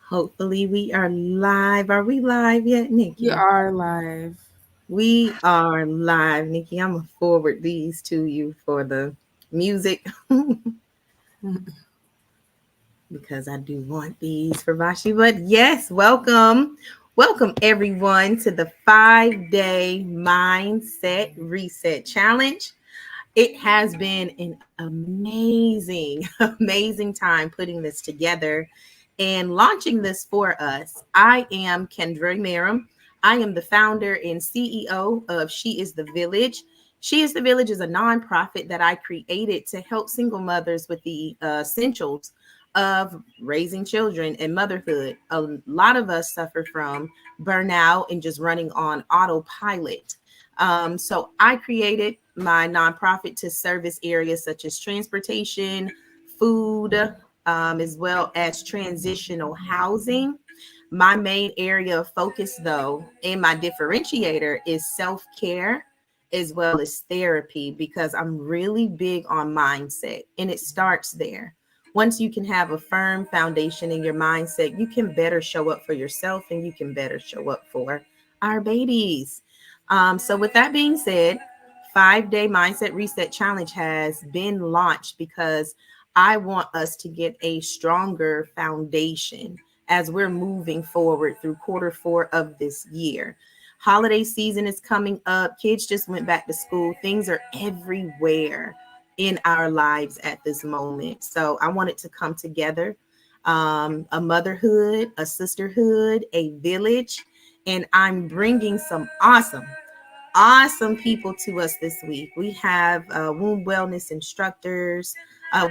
Hopefully we are live. Are we live yet, You Nikki? are live. We are live, Nikki. I'm gonna forward these to you for the music because I do want these for Vashti. But yes, welcome. Welcome everyone to the 5-day mindset reset challenge. It has been an amazing, amazing time putting this together and launching this for us. I am Kendra Emeruem. I am the founder and CEO of She is the Village. She is the Village is a nonprofit that I created to help single mothers with the essentials of raising children and motherhood. A lot of us suffer from burnout and just running on autopilot. So I created my nonprofit to service areas such as transportation, food, as well as transitional housing. My main area of focus, though, and my differentiator is self care as well as therapy because I'm really big on mindset and it starts there. Once you can have a firm foundation in your mindset, you can better show up for yourself and you can better show up for our babies. So, with that being said, 5-day mindset reset challenge has been launched because I want us to get a stronger foundation as we're moving forward through quarter 4 of this year. Holiday season is coming up. Kids just went back to school. Things are everywhere in our lives at this moment. So I want it to come together, a motherhood, a sisterhood, a village. And I'm bringing some awesome people to us this week. We have womb wellness instructors.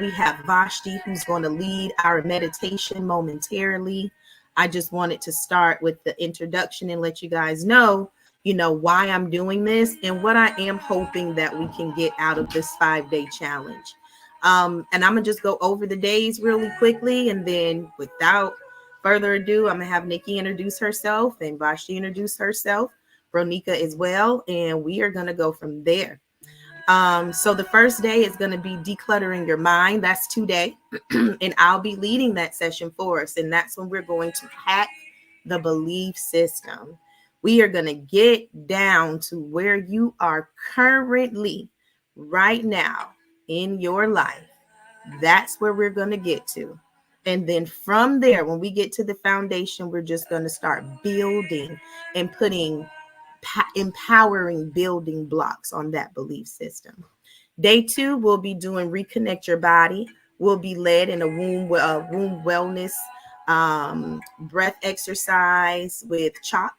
We have Vashti, who's going to lead our meditation momentarily. I just wanted to start with the introduction and let you guys know, why I'm doing this and what I am hoping that we can get out of this 5-day challenge. And I'm gonna just go over the days really quickly, and then without further ado, I'm gonna have Nikki introduce herself and Vashti introduce herself. Ronika as well, and we are going to go from there. So the first day is going to be decluttering your mind. That's today, and I'll be leading that session for us, and that's when we're going to hack the belief system. We are going to get down to where you are currently, right now, in your life. That's where we're going to get to. And then from there, when we get to the foundation, we're just going to start building and putting empowering building blocks on that belief system. Day 2, we'll be doing reconnect your body. We'll be led in a womb wellness breath exercise with chalk.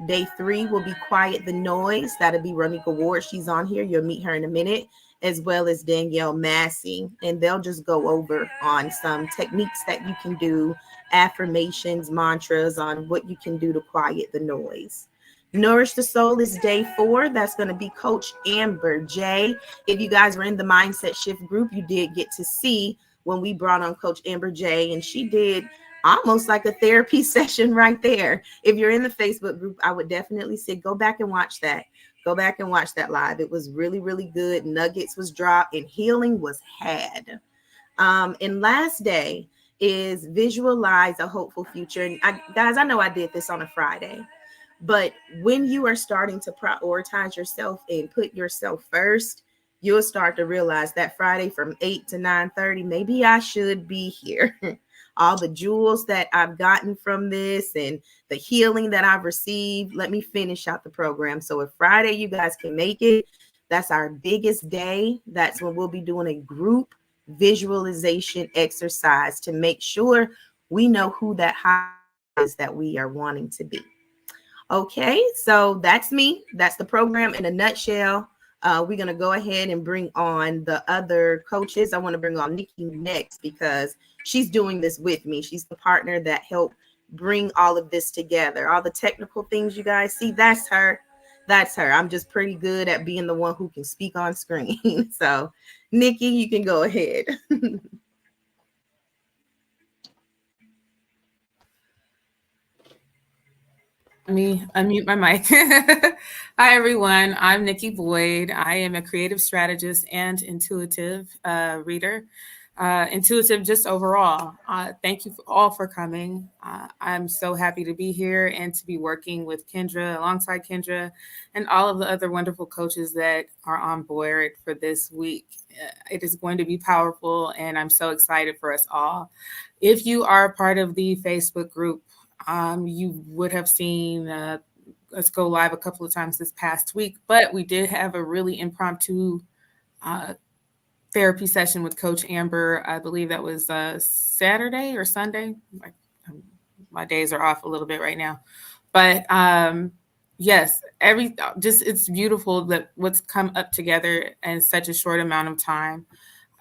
Day 3 will be quiet the noise. That'll be Ronika Ward. She's on here. You'll meet her in a minute, as well as Danielle Massey. And they'll just go over on some techniques that you can do, affirmations, mantras on what you can do to quiet the noise. Nourish the Soul is day 4. That's going to be Coach Amber J. If you guys were in the Mindset Shift group, you did get to see when we brought on Coach Amber J, and she did almost like a therapy session right there. If you're in the Facebook group, I would definitely say go back and watch that. Go back and watch that live. It was really, really good. Nuggets was dropped and healing was had. And last day is visualize a hopeful future. And guys, I know I did this on a Friday, but when you are starting to prioritize yourself and put yourself first, you'll start to realize that Friday from 8 to 9:30, maybe I should be here. All the jewels that I've gotten from this and the healing that I've received, let me finish out the program. So if Friday you guys can make it, that's our biggest day. That's when we'll be doing a group visualization exercise to make sure we know who that high is that we are wanting to be. Okay, so that's me. That's the program in a nutshell. We're going to go ahead and bring on the other coaches. I want to bring on Nikki next because she's doing this with me. She's the partner that helped bring all of this together. All the technical things you guys see, that's her. That's her. I'm just pretty good at being the one who can speak on screen. So, Nikki, you can go ahead. Let me unmute my mic. Hi, everyone. I'm Nikki Boyd. I am a creative strategist and intuitive reader. intuitive just overall. Thank you all for coming. I'm so happy to be here and to be working with Kendra, alongside Kendra, and all of the other wonderful coaches that are on board for this week. It is going to be powerful, and I'm so excited for us all. If you are a part of the Facebook group, you would have seen us go live a couple of times this past week, but we did have a really impromptu uh, therapy session with Coach Amber. I believe that was Saturday or Sunday. My days are off a little bit right now, but yes, every just it's beautiful that what's come up together in such a short amount of time.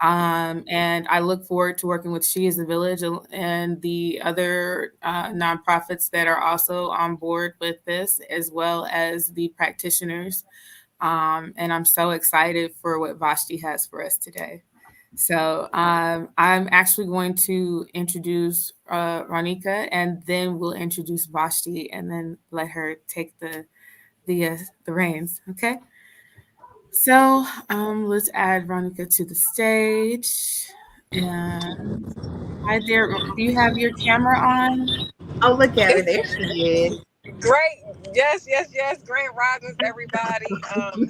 And I look forward to working with She is the Village and the other nonprofits that are also on board with this, as well as the practitioners. And I'm so excited for what Vashti has for us today. So I'm actually going to introduce Ronika, and then we'll introduce Vashti, and then let her take the reins. Okay. So let's add Ronika to the stage. And hi there. Do you have your camera on? Oh, look at her. It's There she is. great. Yes, yes, yes. Grand Risings, everybody.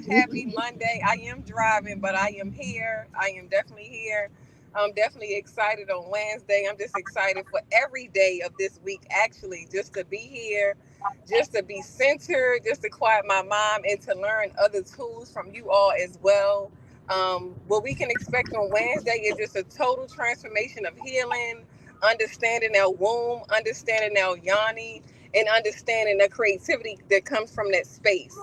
Happy Monday. I am driving, but I am here. I am definitely here. I'm definitely excited on Wednesday. I'm just excited for every day of this week, actually, just to be here, just to be centered, just to quiet my mind and to learn other tools from you all as well. What we can expect on Wednesday is just a total transformation of healing, understanding our womb, understanding our yoni, and understanding the creativity that comes from that space.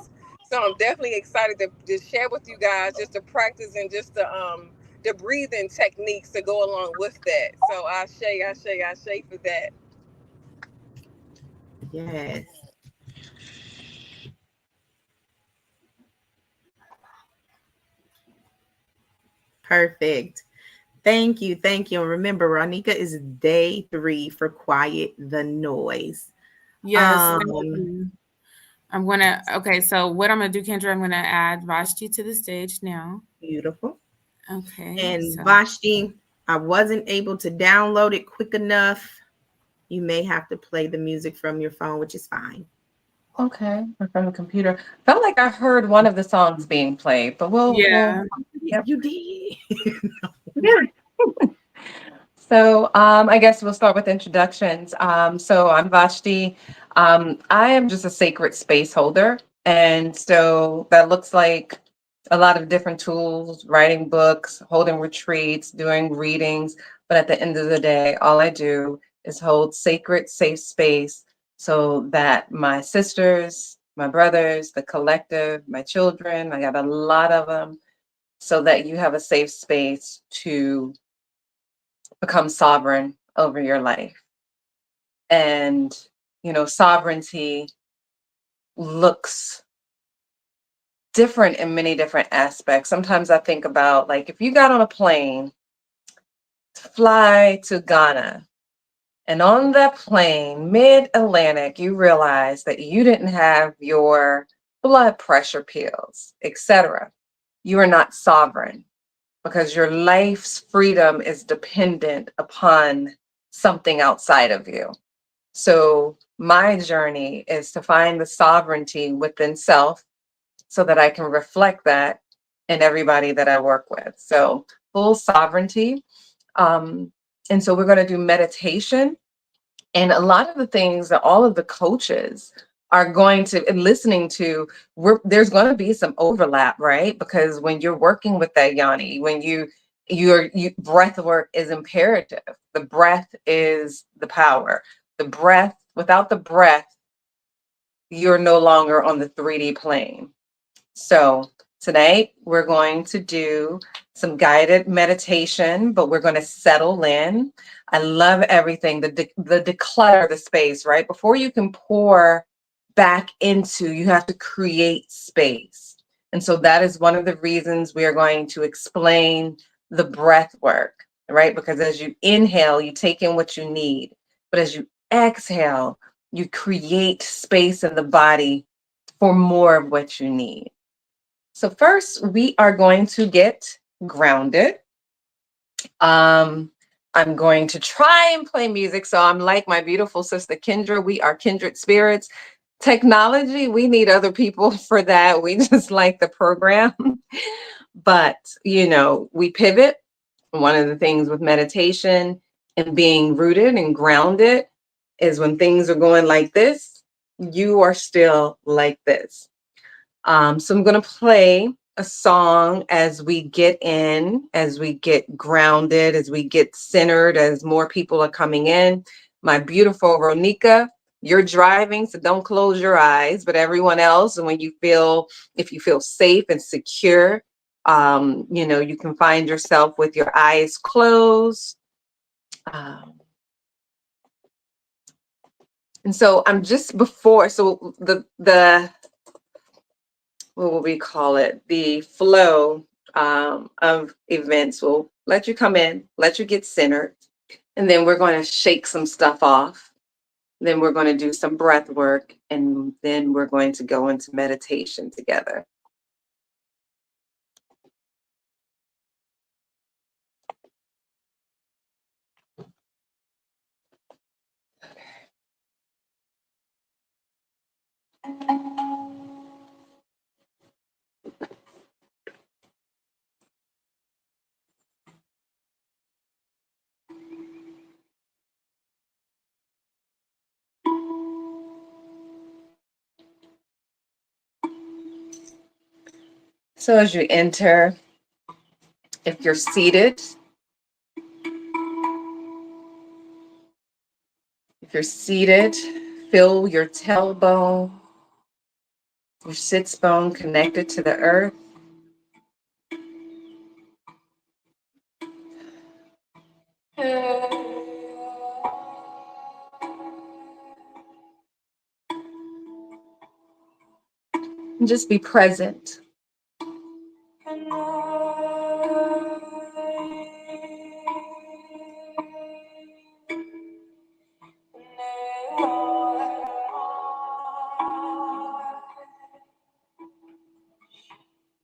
So I'm definitely excited to just share with you guys just the practice and just the breathing techniques to go along with that. So I say for that. Yes. Perfect. Thank you. Thank you. And remember, Ronika is day 3 for Quiet the Noise. Yes, thank Um, you. I'm gonna. Okay, so what I'm gonna do, Kendra, I'm gonna add Vashti to the stage now. Beautiful. Okay, And so Vashti, I wasn't able to download it quick enough. You may have to play the music from your phone, which is fine. Okay, or from the computer. Felt like I heard one of the songs being played, but we'll yeah, yep. You did. So I guess we'll start with introductions. So I'm Vashti. I am just a sacred space holder. And so that looks like a lot of different tools, writing books, holding retreats, doing readings. But at the end of the day, all I do is hold sacred, safe space so that my sisters, my brothers, the collective, my children, I got a lot of them, so that you have a safe space to become sovereign over your life. And, sovereignty looks different in many different aspects. Sometimes I think about, like, if you got on a plane to fly to Ghana, and on that plane, mid Atlantic, you realize that you didn't have your blood pressure pills, etc. You are not sovereign, because your life's freedom is dependent upon something outside of you. So my journey is to find the sovereignty within self so that I can reflect that in everybody that I work with. So full sovereignty. Um, and so we're going to do meditation. And a lot of the things that all of the coaches are going to and listening to, there's going to be some overlap, right? Because when you're working with that yoni, when your breath work is imperative. The breath is the power. The breath, without the breath, you're no longer on the 3D plane. So tonight we're going to do some guided meditation, but we're going to settle in. I love everything, the declutter the space, right? Before you can pour back into, you have to create space. And so that is one of the reasons we are going to explain the breath work, right? Because as you inhale, you take in what you need. But as you exhale, you create space in the body for more of what you need. So first, we are going to get grounded. Um, I'm going to try and play music. So I'm like my beautiful sister Kendra. We are kindred spirits. Technology, we need other people for that. We just like the program. But, we pivot. One of the things with meditation and being rooted and grounded is when things are going like this, you are still like this. So I'm going to play a song as we get in, as we get grounded, as we get centered, as more people are coming in. My beautiful Ronika, you're driving, so don't close your eyes. But everyone else, and if you feel safe and secure, you can find yourself with your eyes closed. And so I'm just before, so the what will we call it? The flow of events will let you come in, let you get centered, and then we're going to shake some stuff off. Then we're going to do some breath work, and then we're going to go into meditation together. So as you enter, if you're seated, feel your tailbone, your sits bone connected to the earth. And just be present.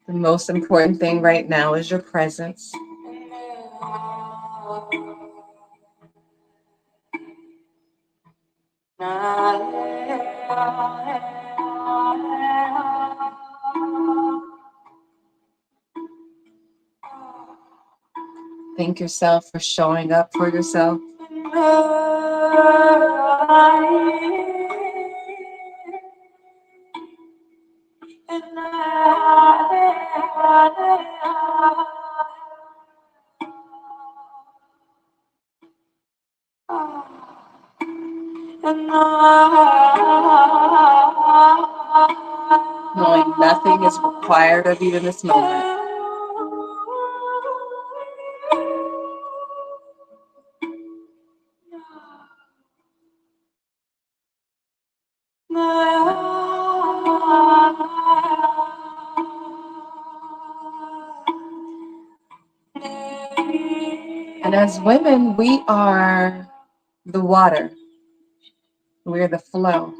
The most important thing right now is your presence. Thank yourself for showing up for yourself. Knowing nothing is required of you in this moment. And as women, we are the water. We're the flow.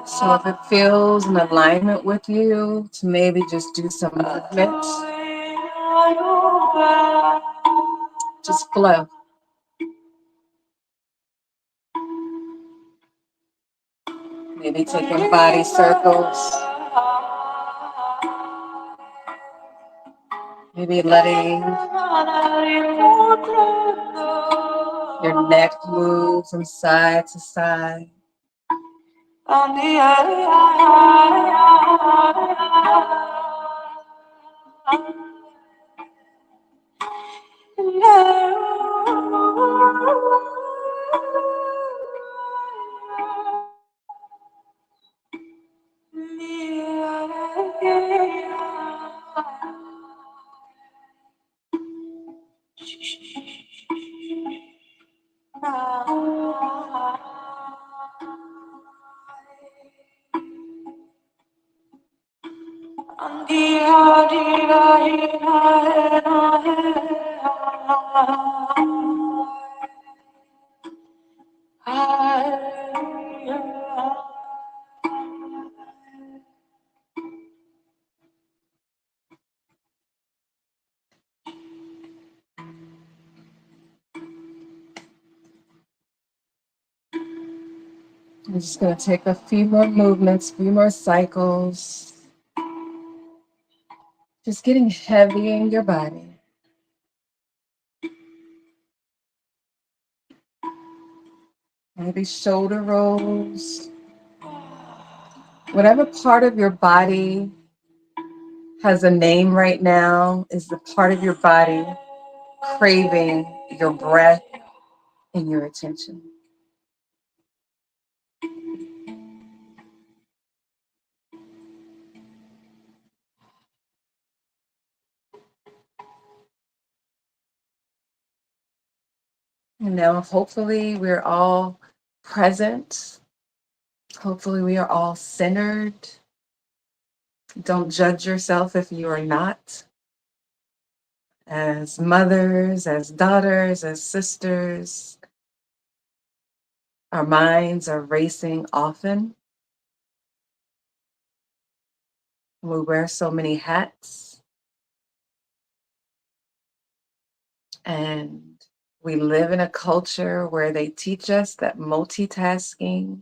So if it feels in alignment with you to maybe just do some movement, just flow. Maybe taking body circles. Maybe letting your neck move from side to side. I'm just going to take a few more movements, a few more cycles. Just getting heavy in your body. Maybe shoulder rolls. Whatever part of your body has a name right now is the part of your body craving your breath and your attention. And now, hopefully, we're all present. Hopefully, we are all centered. Don't judge yourself if you are not. As mothers, as daughters, as sisters, our minds are racing often. We wear so many hats, and we live in a culture where they teach us that multitasking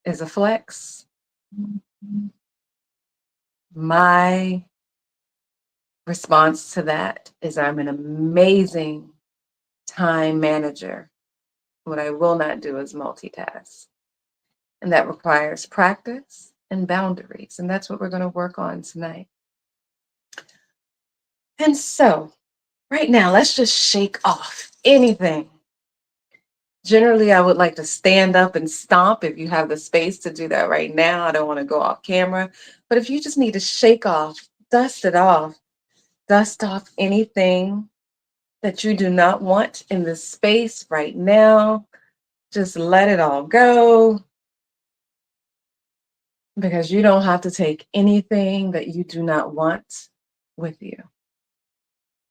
is a flex. My response to that is I'm an amazing time manager. What I will not do is multitask. And that requires practice and boundaries. And that's what we're going to work on tonight. And so, right now, let's just shake off anything. Generally, I would like to stand up and stomp if you have the space to do that right now. I don't want to go off camera. But if you just need to shake off, dust it off, dust off anything that you do not want in this space right now. Just let it all go, because you don't have to take anything that you do not want with you,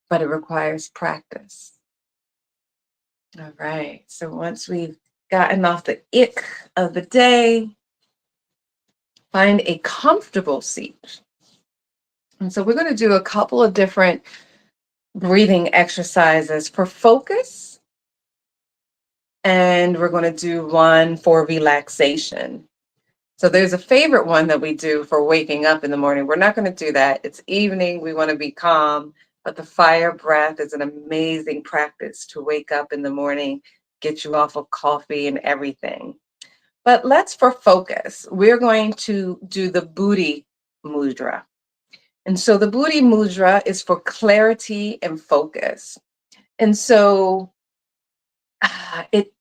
but it requires practice. All right, so once we've gotten off the ick of the day, find a comfortable seat. And so we're going to do a couple of different breathing exercises for focus, and we're going to do one for relaxation. So there's a favorite one that we do for waking up in the morning. We're not going to do that. It's evening. We want to be calm. But the fire breath is an amazing practice to wake up in the morning, get you off of coffee and everything. But let's, for focus, we're going to do the booty mudra. And so the booty mudra is for clarity and focus. And so it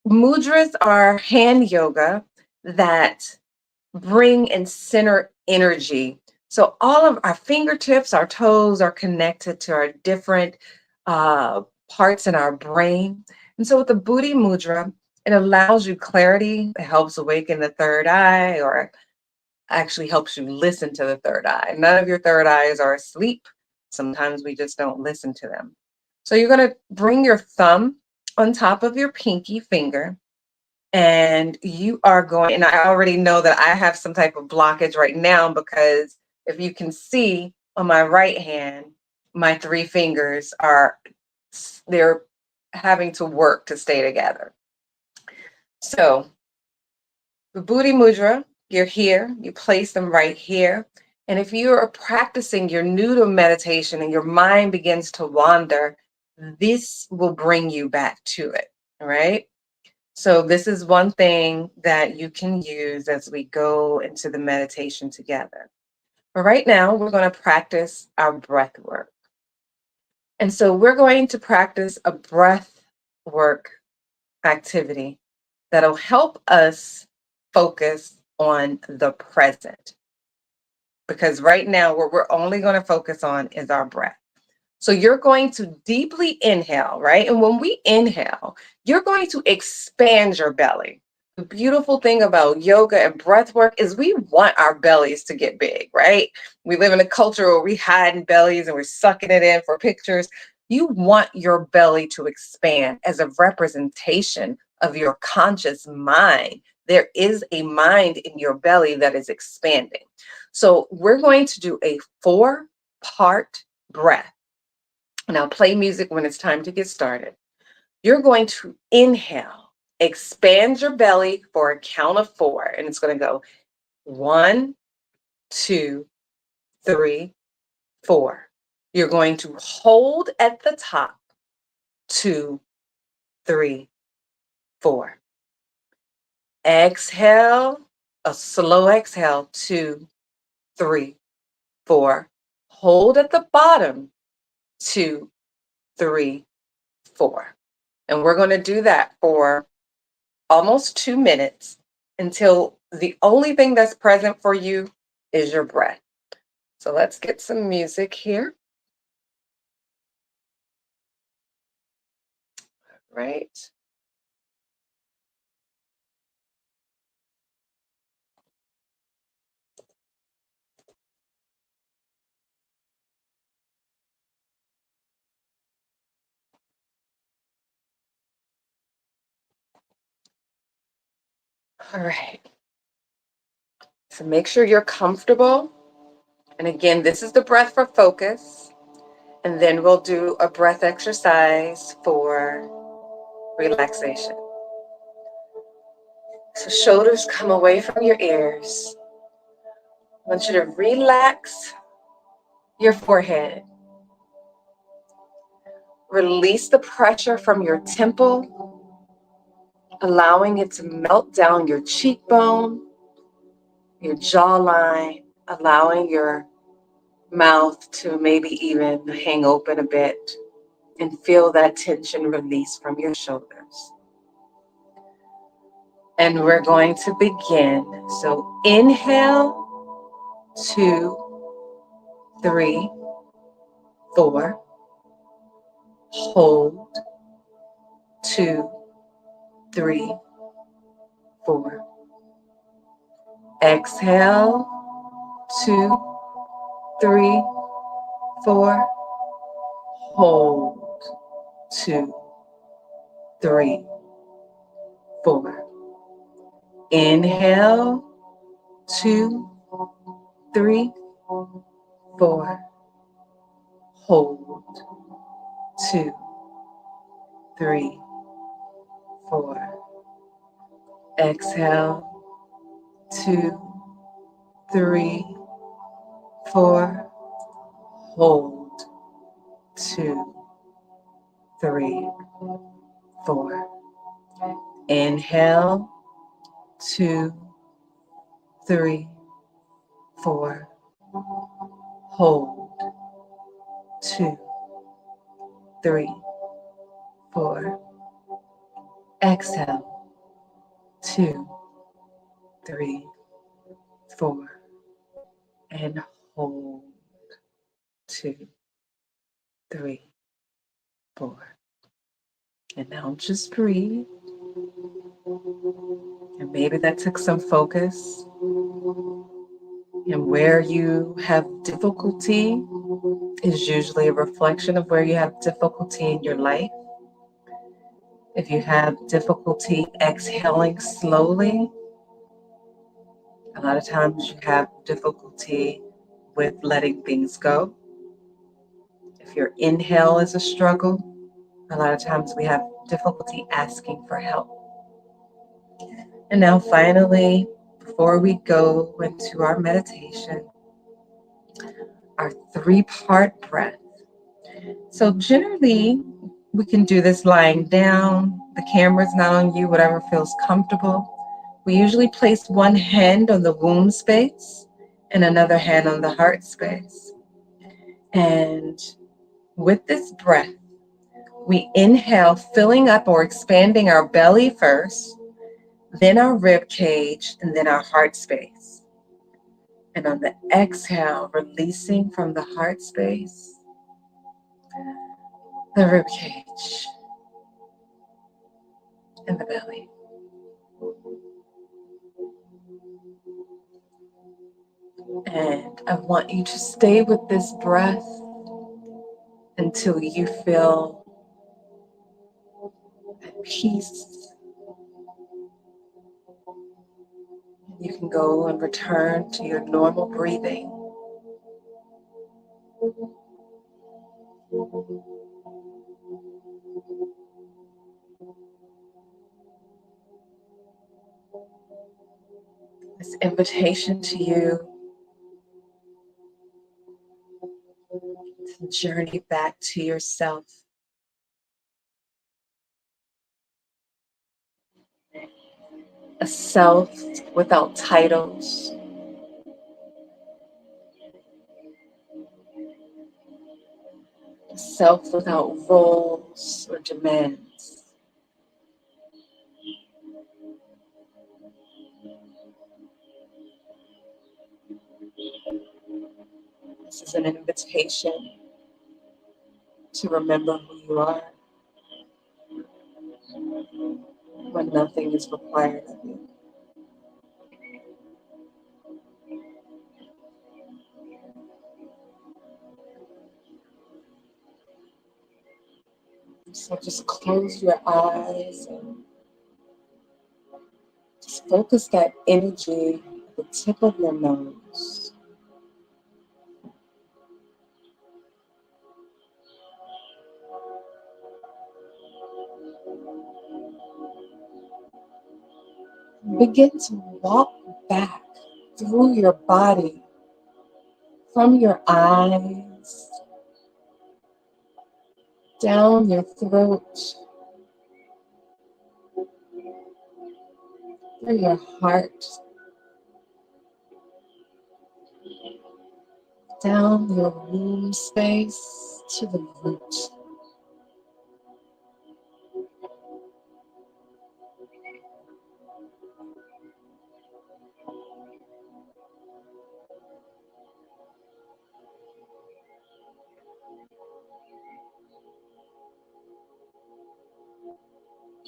mudras are hand yoga that bring and center energy. So all of our fingertips, our toes are connected to our different parts in our brain. And so with the booty mudra, it allows you clarity. It helps awaken the third eye, or actually helps you listen to the third eye. None of your third eyes are asleep. Sometimes we just don't listen to them. So you're going to bring your thumb on top of your pinky finger, and you are going, and I already know that I have some type of blockage right now, because if you can see on my right hand, my three fingers they're having to work to stay together. So the booty mudra, you're here, you place them right here. And if you are practicing your new to meditation and your mind begins to wander, this will bring you back to it, all right? So this is one thing that you can use as we go into the meditation together. But right now, we're going to practice our breath work. And so we're going to practice a breath work activity that'll help us focus on the present. Because right now, what we're only going to focus on is our breath. So you're going to deeply inhale, right? And when we inhale, you're going to expand your belly. The beautiful thing about yoga and breath work is we want our bellies to get big, right? We live in a culture where we hide in bellies and we're sucking it in for pictures. You want your belly to expand as a representation of your conscious mind. There is a mind in your belly that is expanding. So we're going to do a 4-part breath. Now play music when it's time to get started. You're going to inhale expand your belly for a count of 4. And it's going to go 1, 2, 3, 4. You're going to hold at the top. 2, 3, 4. Exhale, a slow exhale. 2, 3, 4. Hold at the bottom. 2, 3, 4. And we're going to do that for almost 2 minutes until the only thing that's present for you is your breath. So let's get some music here. Right. All right. So make sure you're comfortable. And again, this is the breath for focus. And then we'll do a breath exercise for relaxation. So shoulders come away from your ears. I want you to relax your forehead. Release the pressure from your temple, allowing it to melt down your cheekbone, your jawline, allowing your mouth to maybe even hang open a bit, and feel that tension release from your shoulders. And we're going to begin. So inhale, 2, 3, 4. Hold, 2, 3, 4. Exhale, 2, 3, 4. Hold, 2, 3, 4. Inhale, 2, 3, 4. Hold, 2, 3, 4. Exhale, 2, 3, 4. Hold, 2, 3, 4. Inhale, 2, 3, 4. Hold, 2, 3, 4. Exhale, 2, 3, 4. And hold, 2, 3, 4. And now just breathe. And maybe that took some focus. And where you have difficulty is usually a reflection of where you have difficulty in your life. If you have difficulty exhaling slowly, a lot of times you have difficulty with letting things go. If your inhale is a struggle, a lot of times we have difficulty asking for help. And now finally, before we go into our meditation, our 3-part breath. So generally, we can do this lying down. The camera's not on you, whatever feels comfortable. We usually place one hand on the womb space and another hand on the heart space. And with this breath, we inhale, filling up or expanding our belly first, then our rib cage, and then our heart space. And on the exhale, releasing from the heart space, the rib cage, and the belly. And I want you to stay with this breath until you feel at peace. You can go and return to your normal breathing. invitation to you to journey back to yourself. A self without titles, a self without roles or demands. This is an invitation to remember who you are when nothing is required of you. So just close your eyes and just focus that energy at the tip of your nose. Begin to walk back through your body, from your eyes, down your throat, through your heart, down your womb space to the root.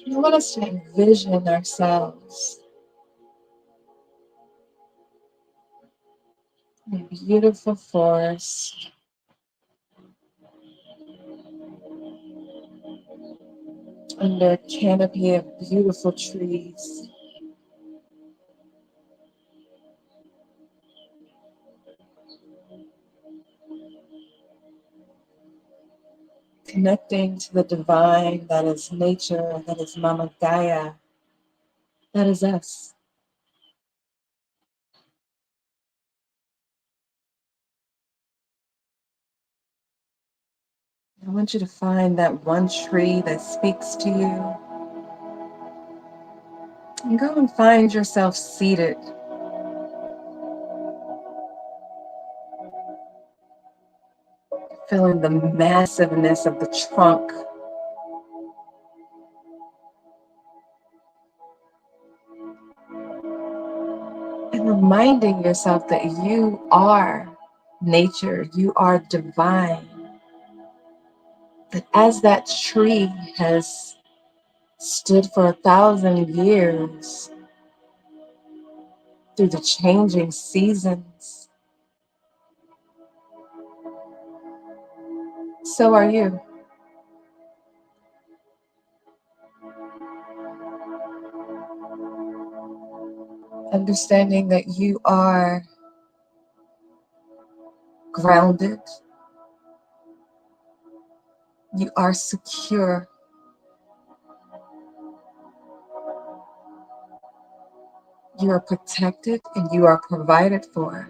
I want us to envision ourselves in a beautiful forest, under a canopy of beautiful trees. Connecting to the divine that is nature, that is Mama Gaia, that is us. I want you to find that one tree that speaks to you and go and find yourself seated, feeling the massiveness of the trunk and reminding yourself that you are nature, you are divine. That as that tree has stood for 1,000 years through the changing seasons, so are you. Understanding that you are grounded, you are secure, you are protected, and you are provided for.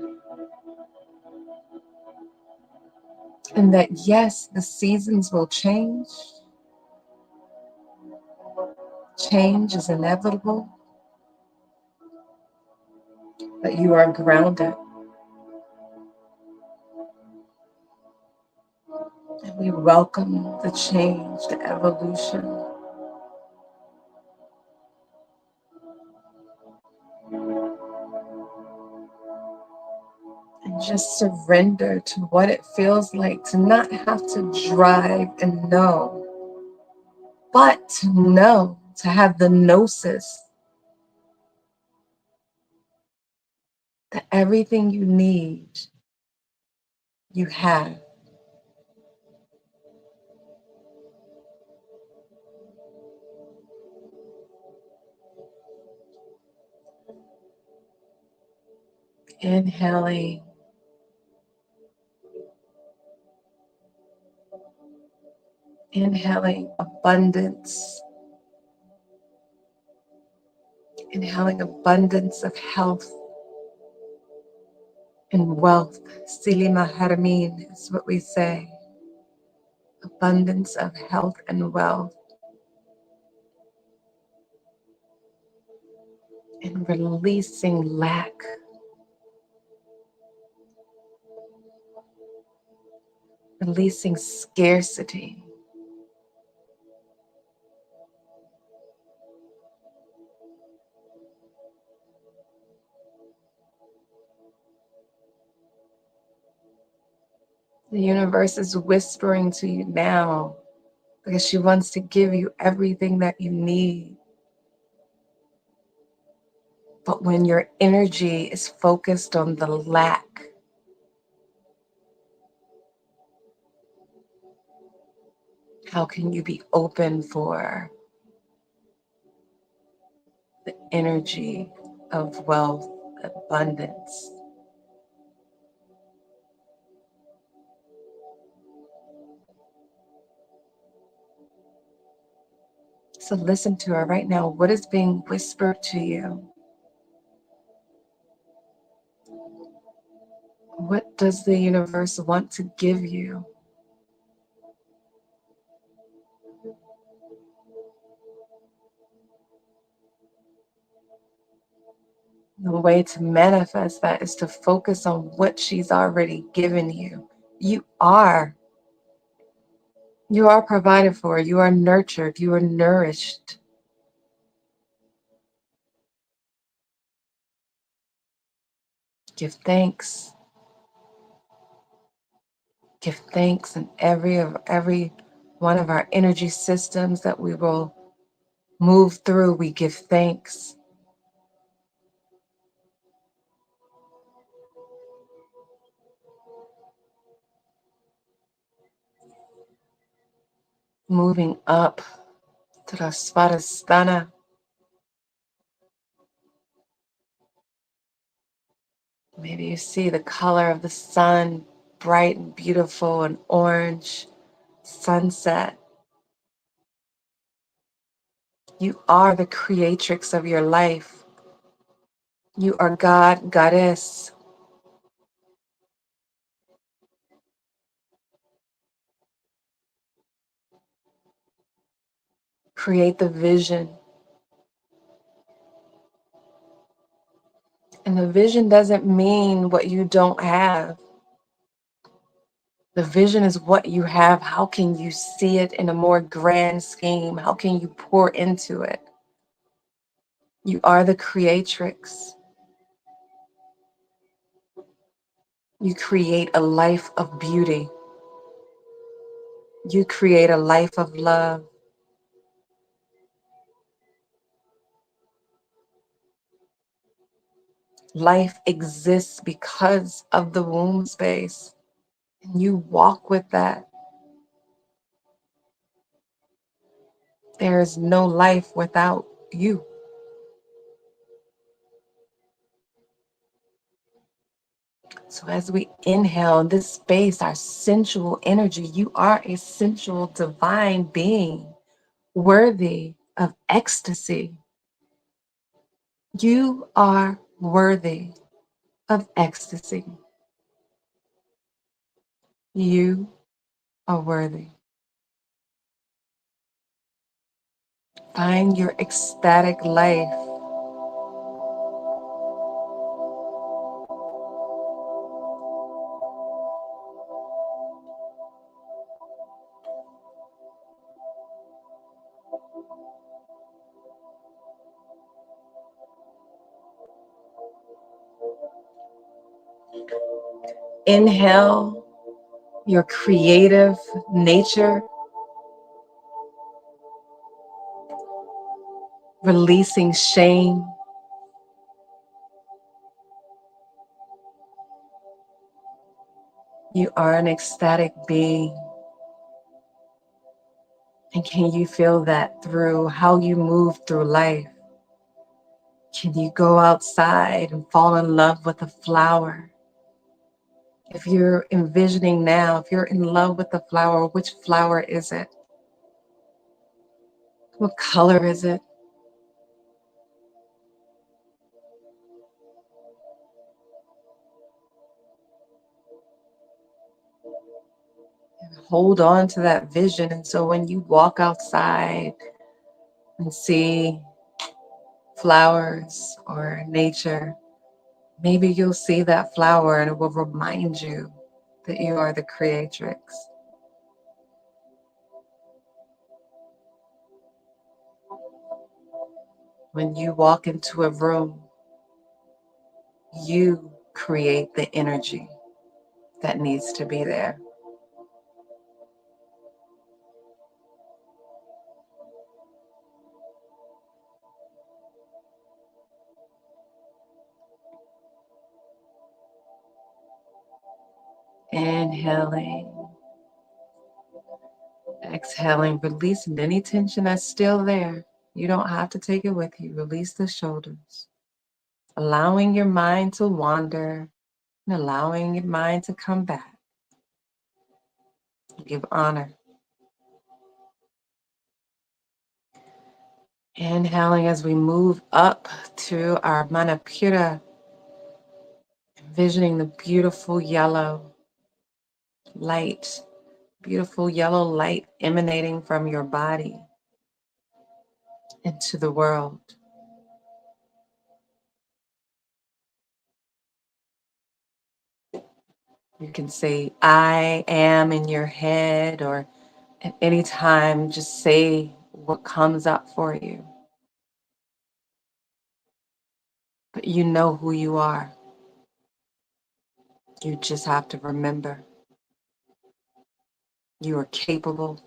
And that, yes, the seasons will change. Change is inevitable, but you are grounded. And we welcome the change, the evolution. And just surrender to what it feels like to not have to drive and know, but to know, to have the gnosis that everything you need, you have. Inhaling, inhaling abundance, inhaling abundance of health, And wealth, Silima Harmin is what we say, abundance of health and wealth, and releasing lack, releasing scarcity. The universe is whispering to you now because she wants to give you everything that you need. But when your energy is focused on the lack, how can you be open for the energy of wealth, abundance? So listen to her right now. What is being whispered to you? What does the universe want to give you? The way to manifest that is to focus on what she's already given you. You are. You are provided for. You are nurtured. You are nourished. Give thanks. Give thanks in every one of our energy systems that we will move through. We give thanks. Moving up to the Svadhisthana. Maybe you see the color of the sun, bright and beautiful and orange, sunset. You are the creatrix of your life. You are God, goddess. Create the vision. And the vision doesn't mean what you don't have. The vision is what you have. How can you see it in a more grand scheme? How can you pour into it? You are the creatrix. You create a life of beauty. You create a life of love. Life exists because of the womb space. And you walk with that. There is no life without you. So as we inhale in this space, our sensual energy, you are a sensual divine being, worthy of ecstasy. You are worthy of ecstasy. You are worthy. Find your ecstatic life. Inhale your creative nature, releasing shame. You are an ecstatic being. And can you feel that through how you move through life? Can you go outside and fall in love with a flower? If you're envisioning now, if you're in love with the flower, which flower is it? What color is it? hold on to that vision. And so when you walk outside and see flowers or nature, maybe you'll see that flower and it will remind you that you are the creatrix. When you walk into a room, you create the energy that needs to be there. Inhaling, exhaling, releasing any tension that's still there. You don't have to take it with you. Release the shoulders, allowing your mind to wander and allowing your mind to come back. Give honor. Inhaling as we move up to our Manapura, envisioning the light, beautiful yellow light emanating from your body into the world. You can say, I am in your head, or at any time, just say what comes up for you. But you know who you are. You just have to remember you are capable.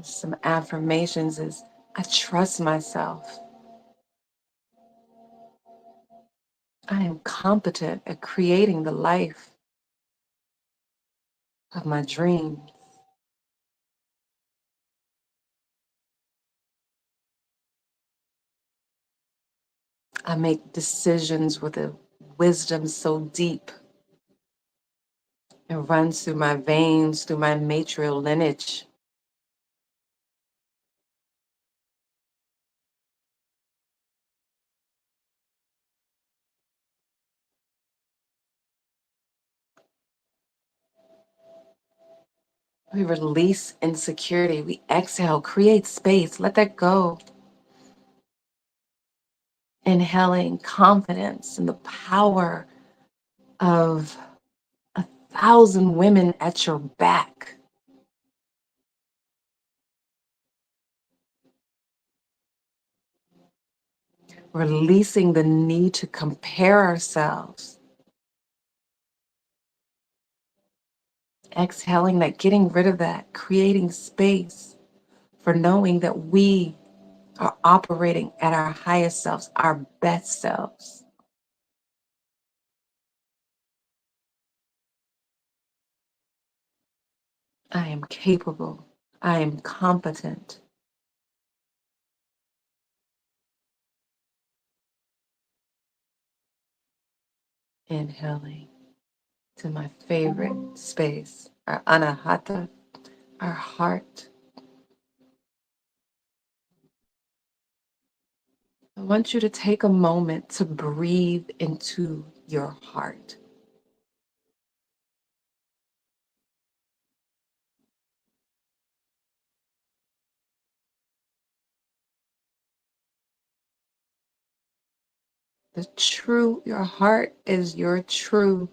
Some affirmations is, I trust myself. I am competent at creating the life of my dreams. I make decisions with a wisdom so deep it runs through my veins, through my matrial lineage. We release insecurity. We exhale, create space, let that go. Inhaling confidence and the power of 1,000 women at your back. Releasing the need to compare ourselves. Exhaling that, getting rid of that, creating space for knowing that we are operating at our highest selves, our best selves. I am capable. I am competent. Inhaling to my favorite space, our anahata, our heart. I want you to take a moment to breathe into your heart. Your heart is your true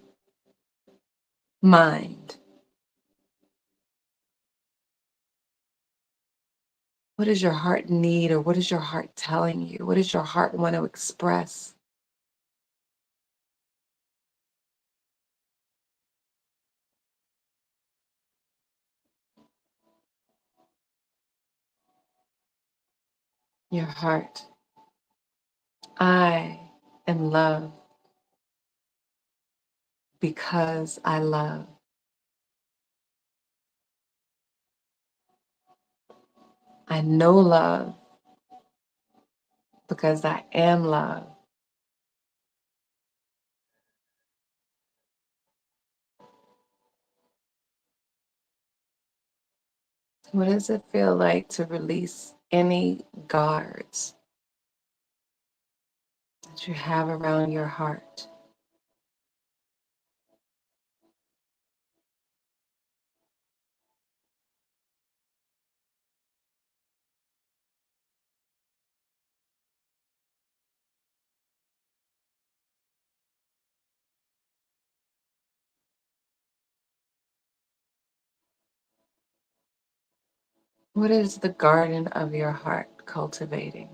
mind. What does your heart need, or what is your heart telling you? What does your heart want to express? Your heart. I am love because I love. I know love because I am love. What does it feel like to release any guards that you have around your heart. What is the garden of your heart cultivating?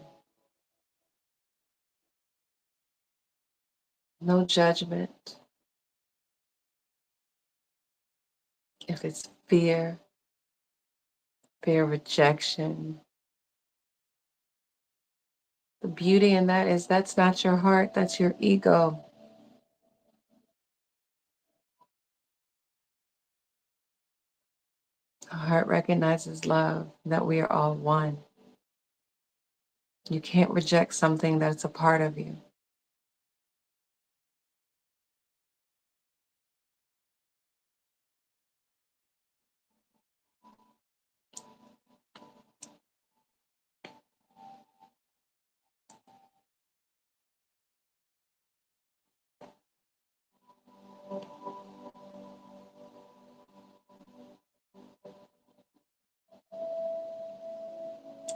No judgment. If it's fear of rejection, the beauty in that is that's not your heart, that's your ego. The heart recognizes love, that we are all one. You can't reject something that's a part of you.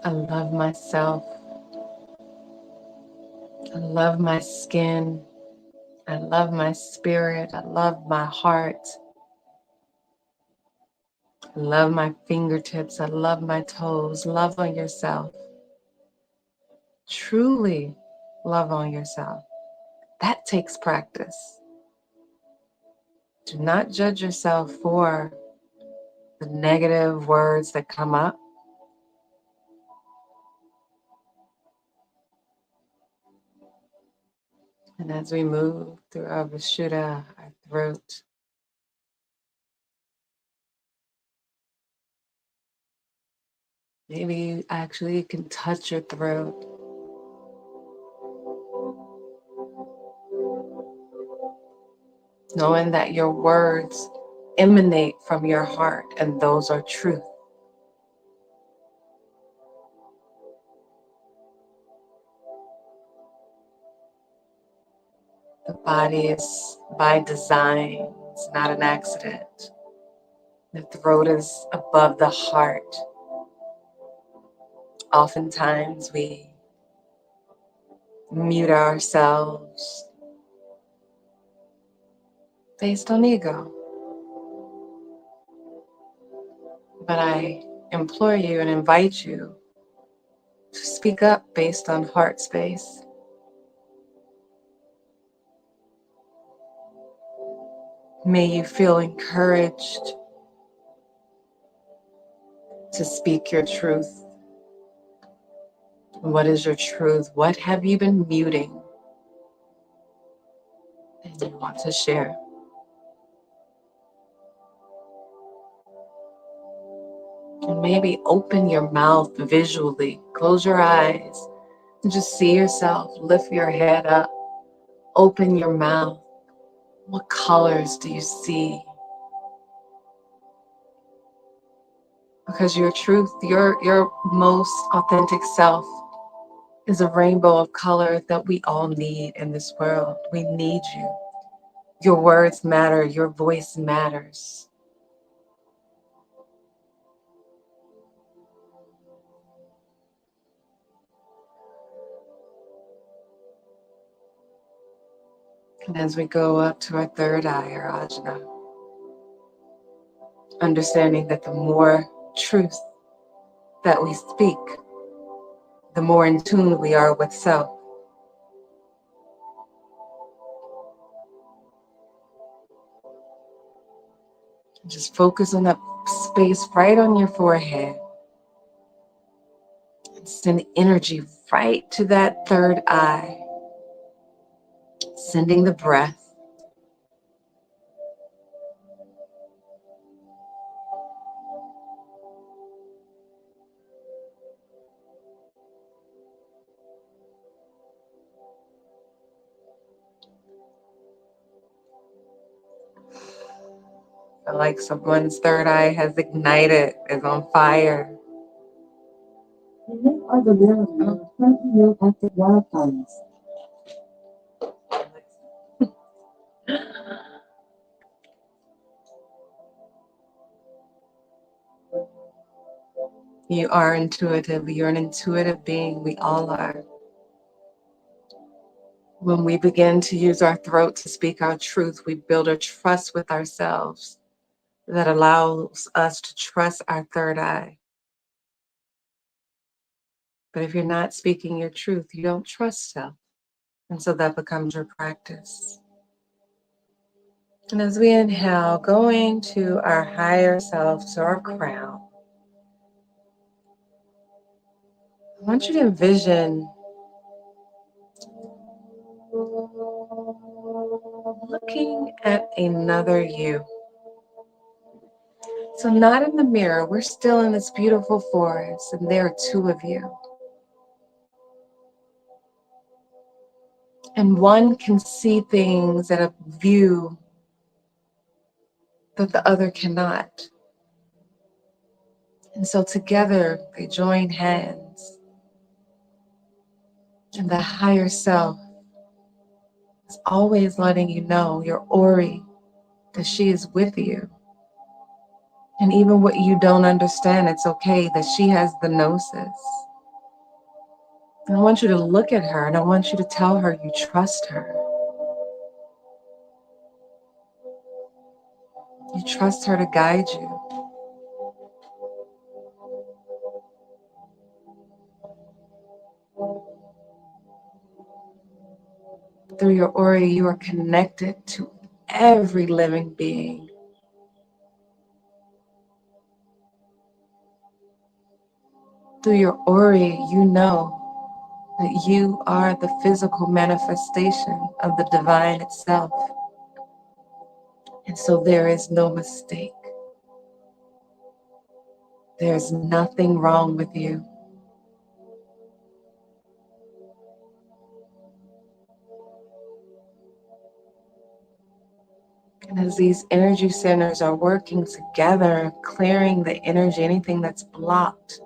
I love myself. I love my skin. I love my spirit. I love my heart. I love my fingertips. I love my toes. Love on yourself. Truly love on yourself. That takes practice. Do not judge yourself for the negative words that come up. And as we move through our Vishuddha, our throat, maybe you actually can touch your throat, knowing that your words emanate from your heart and those are truth. The body is by design, it's not an accident. The throat is above the heart. Oftentimes we mute ourselves based on ego. But I implore you and invite you to speak up based on heart space. May you feel encouraged to speak your truth. What is your truth? What have you been muting and you want to share? And maybe open your mouth visually. Close your eyes and just see yourself. Lift your head up. Open your mouth. What colors do you see? Because your truth, your most authentic self is a rainbow of color that we all need in this world. We need you. Your words matter. Your voice matters. And as we go up to our third eye, our ajna, understanding that the more truth that we speak, the more in tune we are with self. Just focus on that space right on your forehead and send energy right to that third eye, sending the breath. Like someone's third eye has ignited, is on fire. These are the lyrics of 20 new active wildfires. You are intuitive. You're an intuitive being. We all are. When we begin to use our throat to speak our truth, we build a trust with ourselves that allows us to trust our third eye. But if you're not speaking your truth, you don't trust self. And so that becomes your practice. And as we inhale, going to our higher self, to our crown, I want you to envision looking at another you. So, not in the mirror, we're still in this beautiful forest, and there are two of you. And one can see things at a view that the other cannot. And so, together, they join hands, and the higher self is always letting you know, your Ori, that she is with you. And even what you don't understand, it's okay that she has the gnosis. And I want you to look at her and I want you to tell her you trust her. You trust her to guide you. Through your aura, you are connected to every living being. Through your aura, you know that you are the physical manifestation of the divine itself. And so there is no mistake. There's nothing wrong with you. And as these energy centers are working together, clearing the energy, anything that's blocked,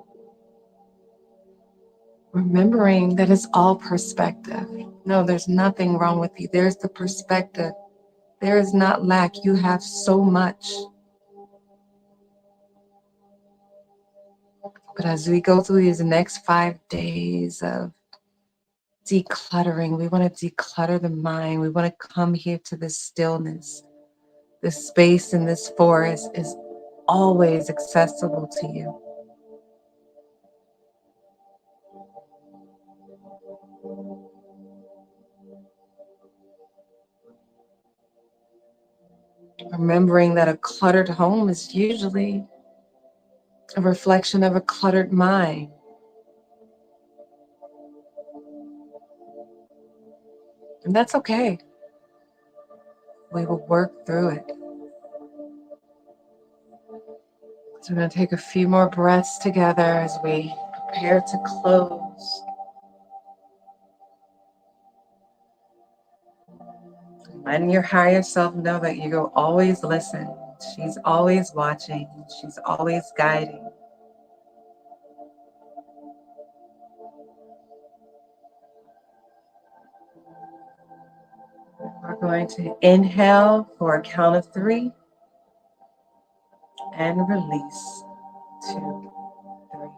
remembering that it's all perspective. No, there's nothing wrong with you. There's the perspective. There is not lack. You have so much. But as we go through these next 5 days of decluttering, we want to declutter the mind. We want to come here to this stillness. This space in this forest is always accessible to you. Remembering that a cluttered home is usually a reflection of a cluttered mind. And that's okay. We will work through it. So we're going to take a few more breaths together as we prepare to close. Letting your higher self know that you will always listen. She's always watching. She's always guiding. We're going to inhale for a count of 3 and release. 2, 3.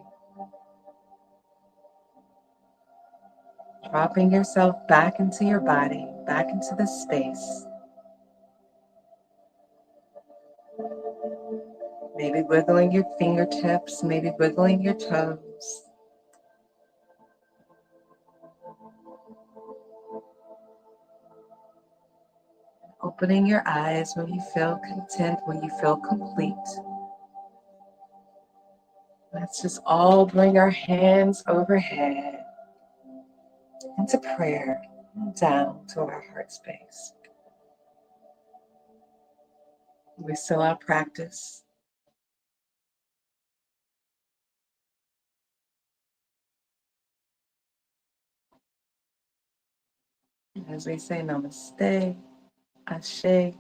Dropping yourself back into your body, back into the space. Maybe wiggling your fingertips, maybe wiggling your toes. Opening your eyes when you feel content, when you feel complete. Let's just all bring our hands overhead into prayer and down to our heart space. We still our practice. As we say namaste, ashe,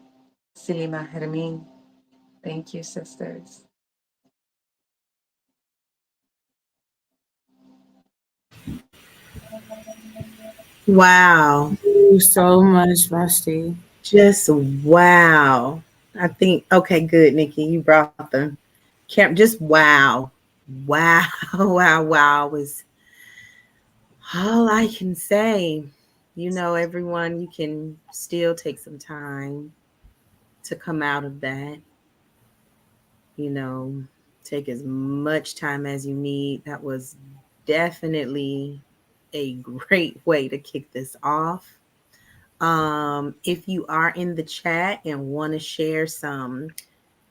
silima hermin. Thank you, sisters. Wow. Thank you so much, Vashti. Just wow. I think, okay, good, Nikki. You brought the camp. Just wow. Wow, wow, wow is all I can say. Everyone, you can still take some time to come out of that. You know, take as much time as you need. That was definitely a great way to kick this off. If you are in the chat and want to share some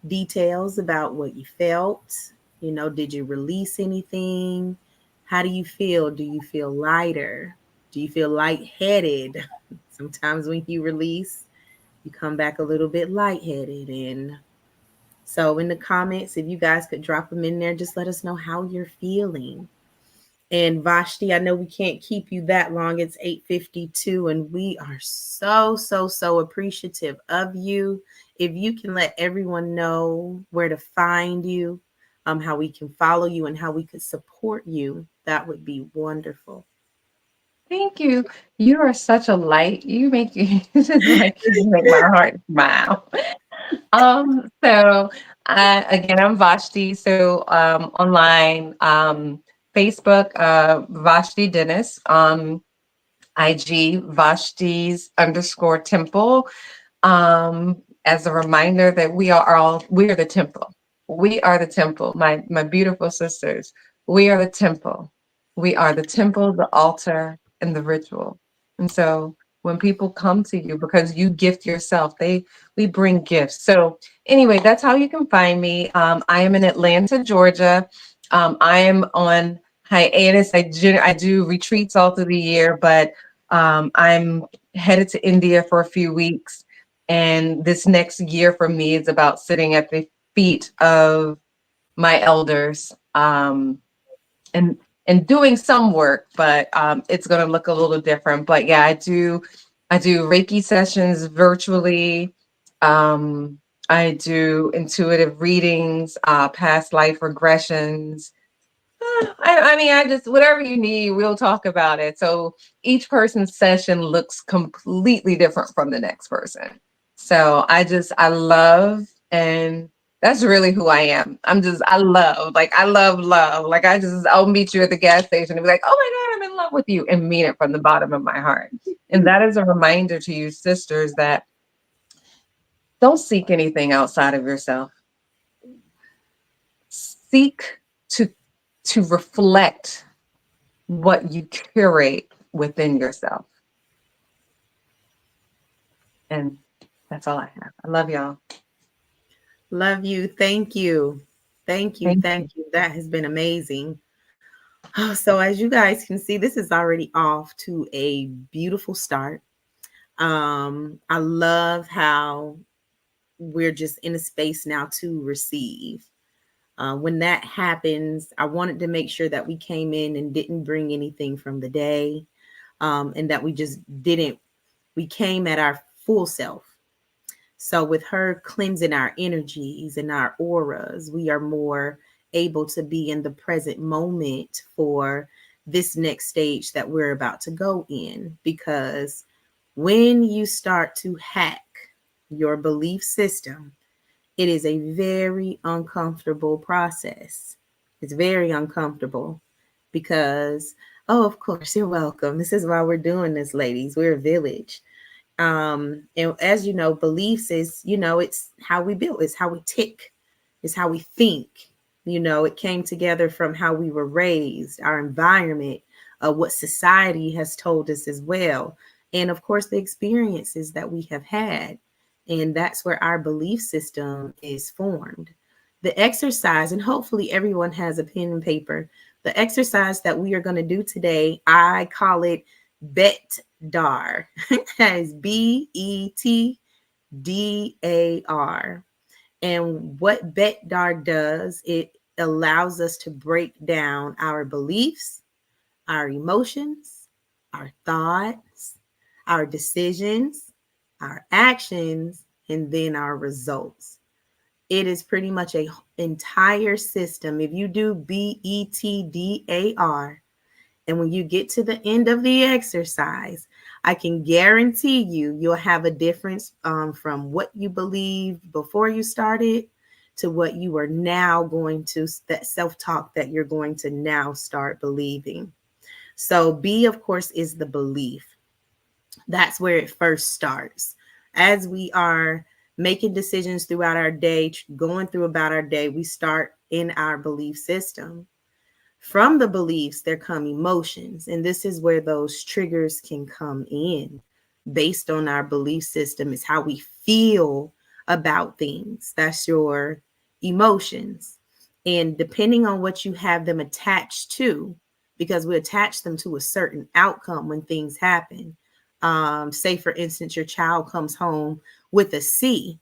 details about what you felt, did you release anything? How do you feel? Do you feel lighter? Do you feel lightheaded? Sometimes when you release, you come back a little bit lightheaded. And so in the comments, if you guys could drop them in there, just let us know how you're feeling. And Vashti, I know we can't keep you that long. It's 8:52, and we are so, so, so appreciative of you. If you can let everyone know where to find you, how we can follow you and how we could support you, that would be wonderful. Thank you. You are such a light. You make you just like you make my heart smile. So again, I'm Vashti. So online, Facebook, Vashti Dennis. IG Vashti's underscore temple. As a reminder that we are the temple. We are the temple, my beautiful sisters. We are the temple. We are the temple, the altar, and the ritual. And so when people come to you because you gift yourself, we bring gifts. So anyway, that's how you can find me. I am in Atlanta, Georgia. I am on hiatus. I do retreats all through the year, but I'm headed to India for a few weeks. And this next year for me is about sitting at the feet of my elders, and doing some work, but it's going to look a little different. But yeah, I do Reiki sessions virtually. Um, I do intuitive readings, past life regressions. I mean, I just whatever you need, we'll talk about it. So each person's session looks completely different from the next person. So I love, and that's really who I am. I love love. Like I'll meet you at the gas station and be like, oh my God, I'm in love with you, and mean it from the bottom of my heart. And that is a reminder to you, sisters, that don't seek anything outside of yourself. Seek to reflect what you curate within yourself. And that's all I have. I love y'all. Love you. Thank you. Thank you. Thank Thank you. you. That has been amazing. So, as you guys can see, this is already off to a beautiful start. I love how we're just in a space now to receive. When that happens, I wanted to make sure that we came in and didn't bring anything from the day, and that we just didn't, we came at our full self. So, with her cleansing our energies and our auras, we are more able to be in the present moment for this next stage that we're about to go in. Because when you start to hack your belief system, it is a very uncomfortable process. It's very uncomfortable because, oh, of course, you're welcome. This is why we're doing this, ladies. We're a village. And as you know, beliefs is, it's how we build, it's how we tick, it's how we think. It came together from how we were raised, our environment, what society has told us as well, and of course the experiences that we have had. And that's where our belief system is formed. The exercise, and hopefully everyone has a pen and paper, the exercise that we are going to do today, I call it bet dar. As BETDAR. And what BetDar does, it allows us to break down our beliefs, our emotions, our thoughts, our decisions, our actions, and then our results. It is pretty much a entire system. If you do BETDAR, and when you get to the end of the exercise, I can guarantee you'll have a difference from what you believed before you started to what you are now going to, that self-talk that you're going to now start believing. So B, of course, is the belief. That's where it first starts. As we are making decisions throughout our day, going through about our day, we start in our belief system. From the beliefs, there come emotions. And this is where those triggers can come in. Based on our belief system is how we feel about things. That's your emotions. And depending on what you have them attached to, because we attach them to a certain outcome when things happen. Say, for instance, your child comes home with a C.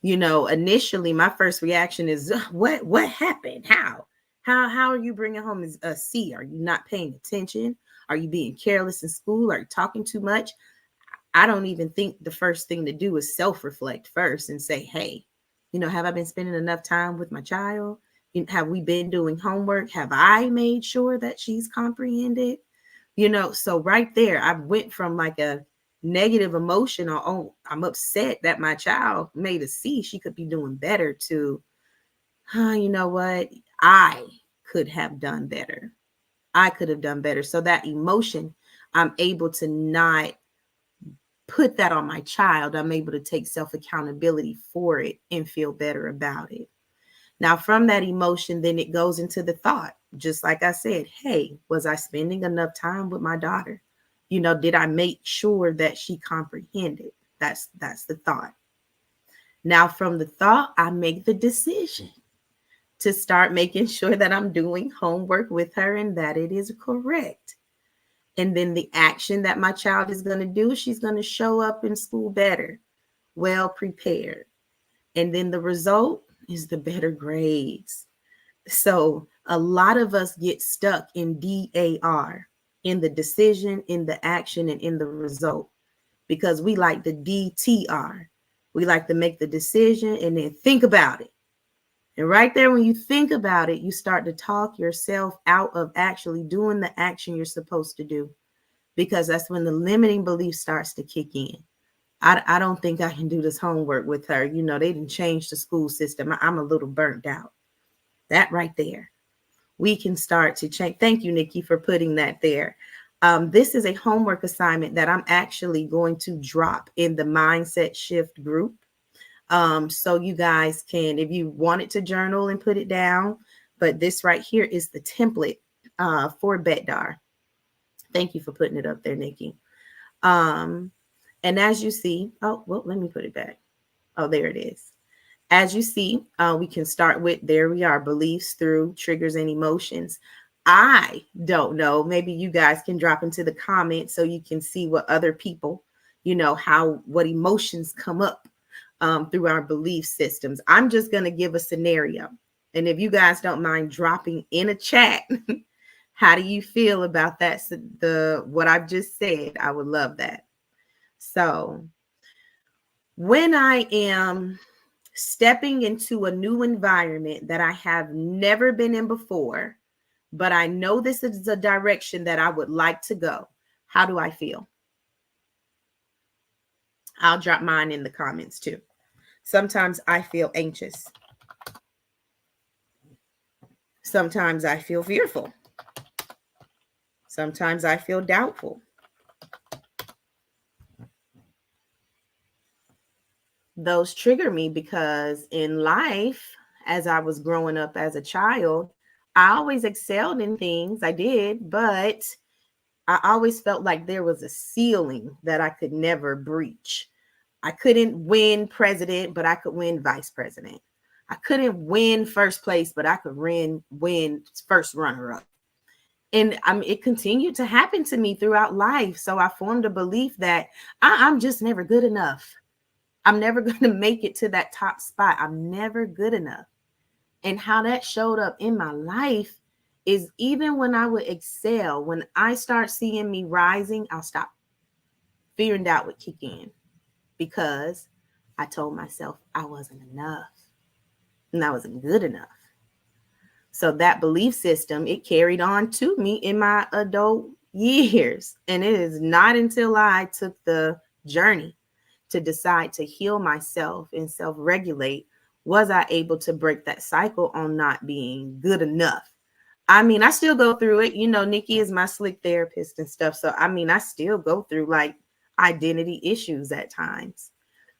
Initially my first reaction is, what happened? How are you bringing home a C? Are you not paying attention? Are you being careless in school? Are you talking too much? I don't even think the first thing to do is self-reflect first and say, hey, have I been spending enough time with my child? Have we been doing homework? Have I made sure that she's comprehended? So right there, I went from like a negative emotion or, oh, I'm upset that my child made a C, she could be doing better, to, you know what? I could have done better. I could have done better. So that emotion, I'm able to not put that on my child. I'm able to take self accountability for it and feel better about it. Now, from that emotion, then it goes into the thought. Just like I said, hey, was I spending enough time with my daughter? Did I make sure that she comprehended? That's the thought. Now, from the thought, I make the decision to start making sure that I'm doing homework with her and that it is correct. And then the action that my child is going to do, she's going to show up in school better, well prepared. And then the result is the better grades. So a lot of us get stuck in DAR, in the decision, in the action, and in the result, because we like the DTR. We like to make the decision and then think about it. And right there, when you think about it, you start to talk yourself out of actually doing the action you're supposed to do, because that's when the limiting belief starts to kick in. I don't think I can do this homework with her. They didn't change the school system. I'm a little burnt out. That right there, we can start to change. Thank you, Nikki, for putting that there. This is a homework assignment that I'm actually going to drop in the Mindset Shift group. So you guys can, if you wanted to journal and put it down, but this right here is the template for BETDAR. Thank you for putting it up there, Nikki. And as you see, oh, well, let me put it back. Oh, there it is. As you see, we can start with, there we are, beliefs through triggers and emotions. I don't know. Maybe you guys can drop into the comments so you can see what other people, what emotions come up through our belief systems. I'm just going to give a scenario. And if you guys don't mind dropping in a chat, how do you feel about that? What I've just said, I would love that. So when I am stepping into a new environment that I have never been in before, but I know this is a direction that I would like to go, how do I feel? I'll drop mine in the comments too. Sometimes I feel anxious. Sometimes I feel fearful. Sometimes I feel doubtful. Those trigger me because in life, as I was growing up as a child, I always excelled in things. I did, but I always felt like there was a ceiling that I could never breach. I couldn't win president, but I could win vice president. I couldn't win first place, but I could win first runner up. And it continued to happen to me throughout life. So I formed a belief that I'm just never good enough. I'm never going to make it to that top spot. I'm never good enough. And how that showed up in my life is, even when I would excel, when I start seeing me rising, I'll stop. Fear and doubt would kick in because I told myself I wasn't enough and I wasn't good enough. So that belief system, it carried on to me in my adult years. And it is not until I took the journey to decide to heal myself and self-regulate Was I able to break that cycle on not being good enough? I mean, I still go through it. You know, Nikki is my slick therapist and stuff. So, I mean, I still go through like identity issues at times.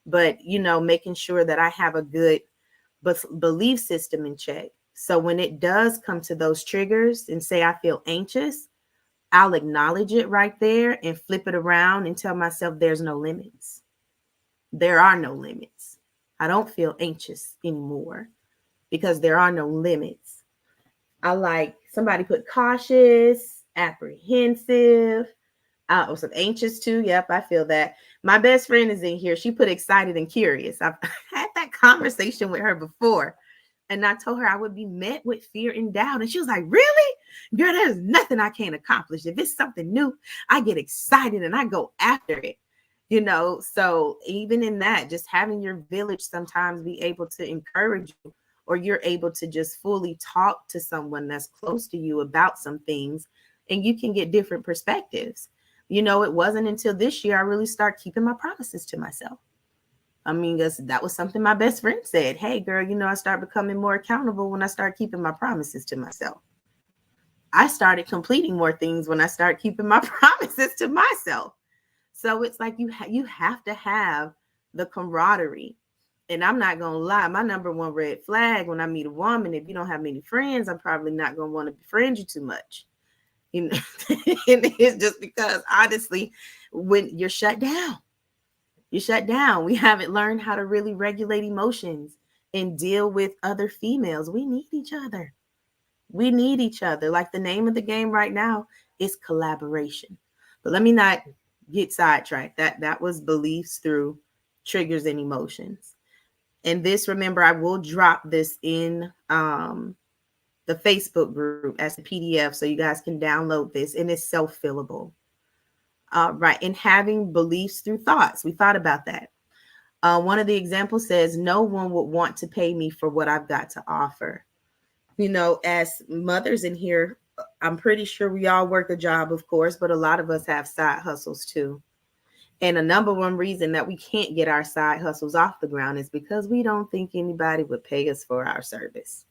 But, you know, making sure that I have a good belief system in check. So when it does come to those triggers and say I feel anxious, I'll acknowledge it right there and flip it around and tell myself there's no limits. There are no limits. I don't feel anxious anymore because there are no limits. I like somebody put cautious, apprehensive. I was anxious too. Yep, I feel that. My best friend is in here. She put excited and curious. I've had that conversation with her before. And I told her I would be met with fear and doubt. And she was like, really? Girl, there's nothing I can't accomplish. If it's something new, I get excited and I go after it. You know, so even in that, just having your village sometimes be able to encourage you, or you're able to just fully talk to someone that's close to you about some things, and you can get different perspectives. You know, it wasn't until this year I really start keeping my promises to myself. I mean, that was something my best friend said. Hey, girl, you know, I start becoming more accountable when I start keeping my promises to myself. I started completing more things when I start keeping my promises to myself. So it's like you have to have the camaraderie. And I'm not gonna lie, my number one red flag when I meet a woman, if you don't have many friends, I'm probably not gonna want to befriend you too much. You know, and it's just because honestly, when you're shut down, you shut down. We haven't learned how to really regulate emotions and deal with other females. We need each other. We need each other. Like the name of the game right now is collaboration. But let me not get sidetracked. That was beliefs through triggers and emotions. And this, remember, I will drop this in the Facebook group as a PDF so you guys can download this, and it's self-fillable. Right. And having beliefs through thoughts. We thought about that. One of the examples says, no one would want to pay me for what I've got to offer. You know, as mothers in here, I'm pretty sure we all work a job, of course, but a lot of us have side hustles too. And a number one reason that we can't get our side hustles off the ground is because we don't think anybody would pay us for our service.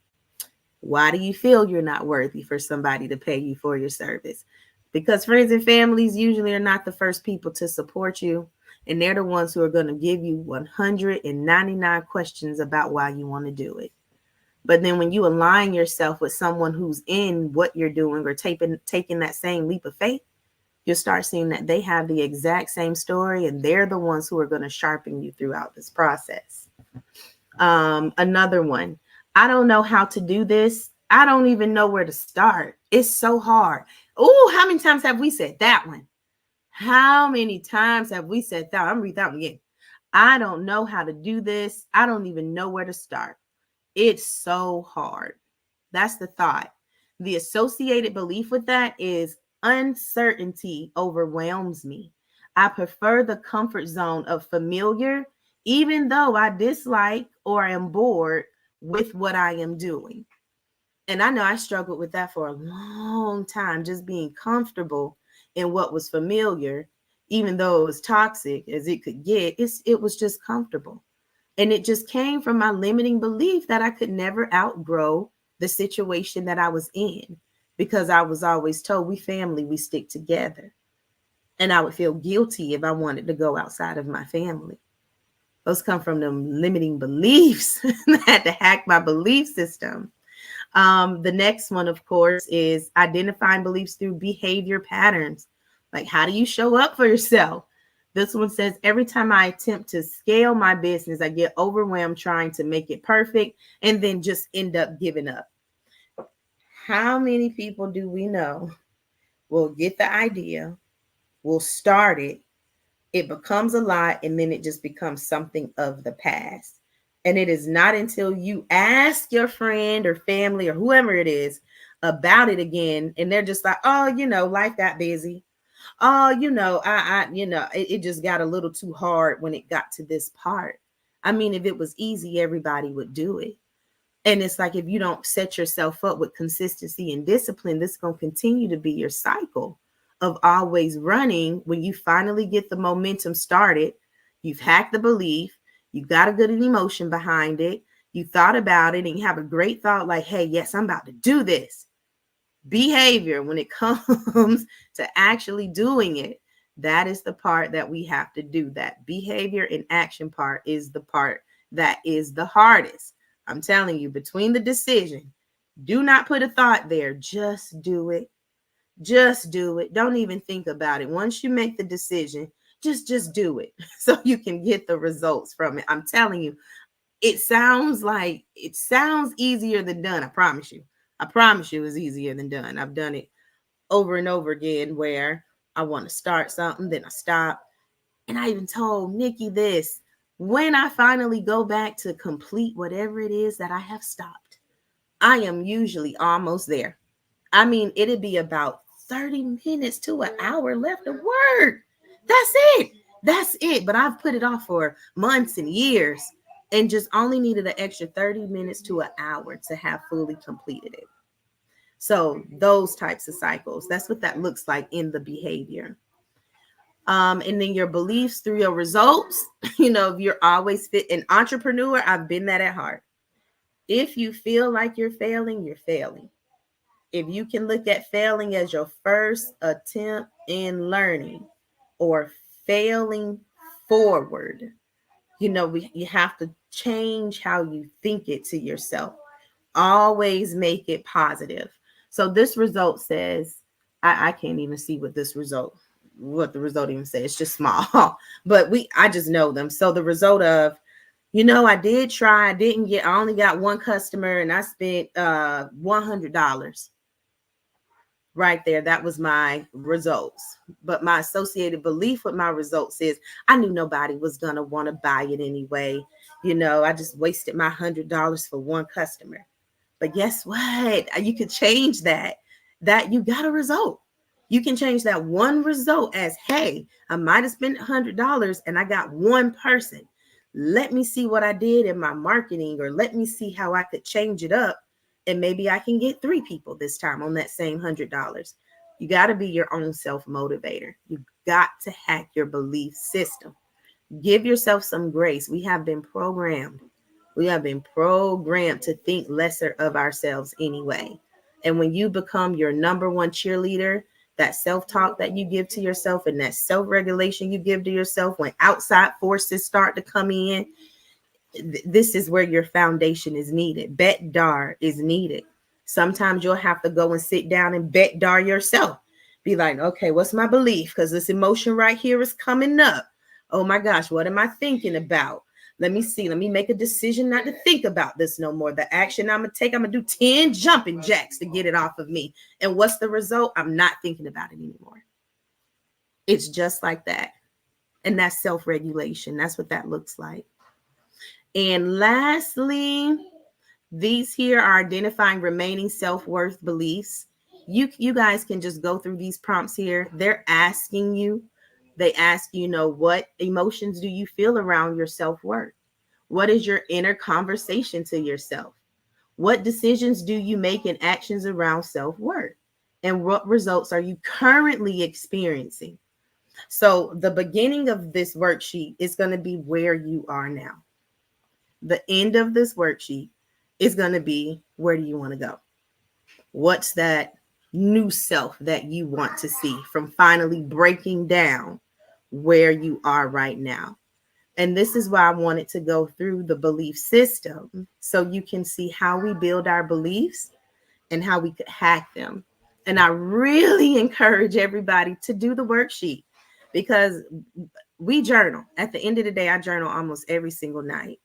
Why do you feel you're not worthy for somebody to pay you for your service? Because friends and families usually are not the first people to support you. And they're the ones who are going to give you 199 questions about why you want to do it. But then when you align yourself with someone who's in what you're doing or taking that same leap of faith, you'll start seeing that they have the exact same story and they're the ones who are going to sharpen you throughout this process. Another one, I don't know how to do this. I don't even know where to start. It's so hard. Oh, how many times have we said that one? How many times have we said that? I'm reading that one again. I don't know how to do this. I don't even know where to start. It's so hard. That's the thought. The associated belief with that is uncertainty overwhelms me. I prefer the comfort zone of familiar, even though I dislike or am bored with what I am doing. And I know I struggled with that for a long time, just being comfortable in what was familiar, even though it was toxic as it could get. It was just comfortable. And it just came from my limiting belief that I could never outgrow the situation that I was in, because I was always told we family, we stick together. And I would feel guilty if I wanted to go outside of my family. Those come from them limiting beliefs. I had to hack my belief system. The next one, of course, is identifying beliefs through behavior patterns. Like, how do you show up for yourself? This one says, every time I attempt to scale my business, I get overwhelmed trying to make it perfect and then just end up giving up. How many people do we know will get the idea, will start it, it becomes a lot, and then it just becomes something of the past? And it is not until you ask your friend or family or whoever it is about it again, and they're just like, oh, you know, life got busy. Oh, you know, it just got a little too hard when it got to this part. I mean, if it was easy, everybody would do it. And it's like, if you don't set yourself up with consistency and discipline, this is going to continue to be your cycle of always running. When you finally get the momentum started, you've hacked the belief, you've got a good emotion behind it, You thought about it and you have a great thought like, hey, yes, I'm about to do this. Behavior, when it comes to actually doing it, that is the part that we have to do. That behavior and action part is the part that is the hardest. I'm telling you, between the decision, do not put a thought there. Just do it. Just do it. Don't even think about it. Once you make the decision, just do it so you can get the results from it. I'm telling you, it sounds easier than done. I promise you. I promise you it's easier than done. I've done it over and over again where I want to start something, then I stop. And I even told Nikki this, when I finally go back to complete whatever it is that I have stopped, I am usually almost there. I mean, it'd be about 30 minutes to an hour left of work. That's it. That's it. But I've put it off for months and years and just only needed an extra 30 minutes to an hour to have fully completed it. So those types of cycles, that's what that looks like in the behavior. And then your beliefs through your results. If you're always fit an entrepreneur, I've been that at heart. If you feel like you're failing, you're failing. If you can look at failing as your first attempt in learning or failing forward, you have to change how you think it to yourself. Always make it positive. So this result says, I can't even see what the result even says. It's just small, but I just know them. So the result of, I did try, I only got one customer and I spent $100 right there. That was my results. But my associated belief with my results is I knew nobody was going to want to buy it anyway. I just wasted my $100 for one customer. But guess what? You could change that you got a result. You can change that one result as, hey, I might have spent $100 and I got one person. Let me see what I did in my marketing, or let me see how I could change it up. And maybe I can get 3 people this time on that same $100. You got to be your own self motivator. You got to hack your belief system. Give yourself some grace. We have been programmed to think lesser of ourselves anyway. And when you become your number one cheerleader, that self-talk that you give to yourself and that self-regulation you give to yourself, when outside forces start to come in, this is where your foundation is needed. Bet dar is needed. Sometimes you'll have to go and sit down and bet dar yourself. Be like, okay, what's my belief? Because this emotion right here is coming up. Oh my gosh, what am I thinking about? Let me see. Let me make a decision not to think about this no more. The action I'm going to take, I'm going to do 10 jumping jacks to get it off of me. And what's the result? I'm not thinking about it anymore. It's just like that. And that's self-regulation. That's what that looks like. And lastly, these here are identifying remaining self-worth beliefs. You guys can just go through these prompts here. They're asking you, what emotions do you feel around your self-worth? What is your inner conversation to yourself? What decisions do you make and actions around self-worth? And what results are you currently experiencing? So the beginning of this worksheet is going to be where you are now. The end of this worksheet is going to be, where do you want to go? What's that new self that you want to see from finally breaking down where you are right now? And this is why I wanted to go through the belief system, so you can see how we build our beliefs and how we could hack them. And I really encourage everybody to do the worksheet, because we journal. At the end of the day, I journal almost every single night.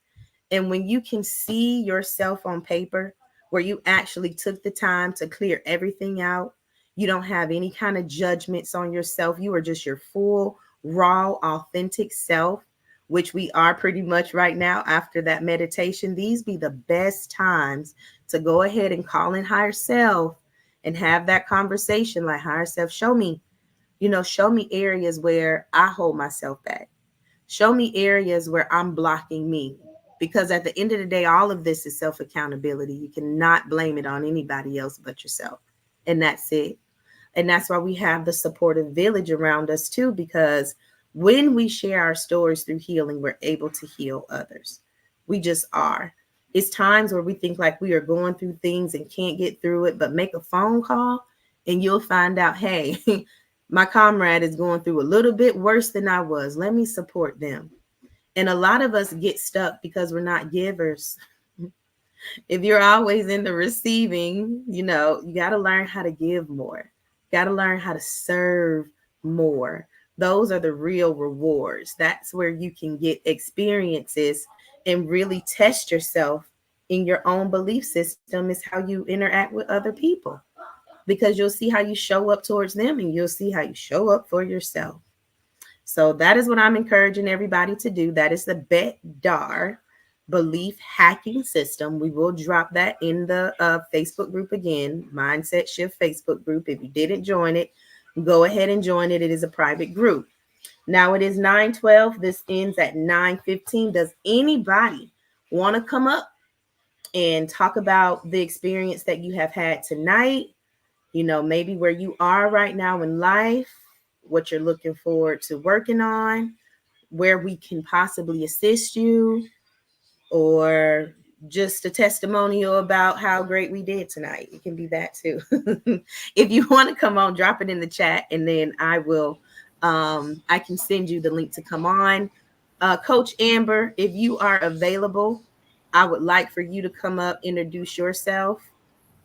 And when you can see yourself on paper, where you actually took the time to clear everything out, you don't have any kind of judgments on yourself. You are just your full, raw, authentic self, which we are pretty much right now after that meditation. These be the best times to go ahead and call in higher self and have that conversation like, higher self, show me areas where I hold myself back. Show me areas where I'm blocking me. Because at the end of the day, all of this is self-accountability. You cannot blame it on anybody else but yourself. And that's it. And that's why we have the supportive village around us too, because when we share our stories through healing, we're able to heal others. We just are. It's times where we think like we are going through things and can't get through it, but make a phone call and you'll find out, hey, my comrade is going through a little bit worse than I was. Let me support them. And a lot of us get stuck because we're not givers. If you're always in the receiving, you got to learn how to give more. Got to learn how to serve more. Those are the real rewards. That's where you can get experiences and really test yourself in your own belief system, is how you interact with other people, because you'll see how you show up towards them and you'll see how you show up for yourself. So that is what I'm encouraging everybody to do. That is the BETDAR belief hacking system. We will drop that in the Facebook group again, Mindset Shift Facebook group. If you didn't join it, go ahead and join it. It is a private group. Now it is 9:12. This ends at 9:15. Does anybody want to come up and talk about the experience that you have had tonight? Maybe where you are right now in life, what you're looking forward to working on, where we can possibly assist you, or just a testimonial about how great we did tonight. It can be that too. If you want to come on, drop it in the chat, and then I can send you the link to come on. Coach Amber, if you are available, I would like for you to come up, introduce yourself.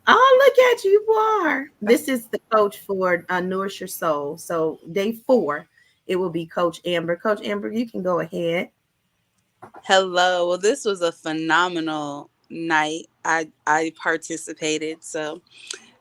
Oh, look at you, you are. This is the coach for Nourish Your Soul. So day 4, it will be Coach Amber. Coach Amber, you can go ahead. Hello. Well, this was a phenomenal night. I participated. So,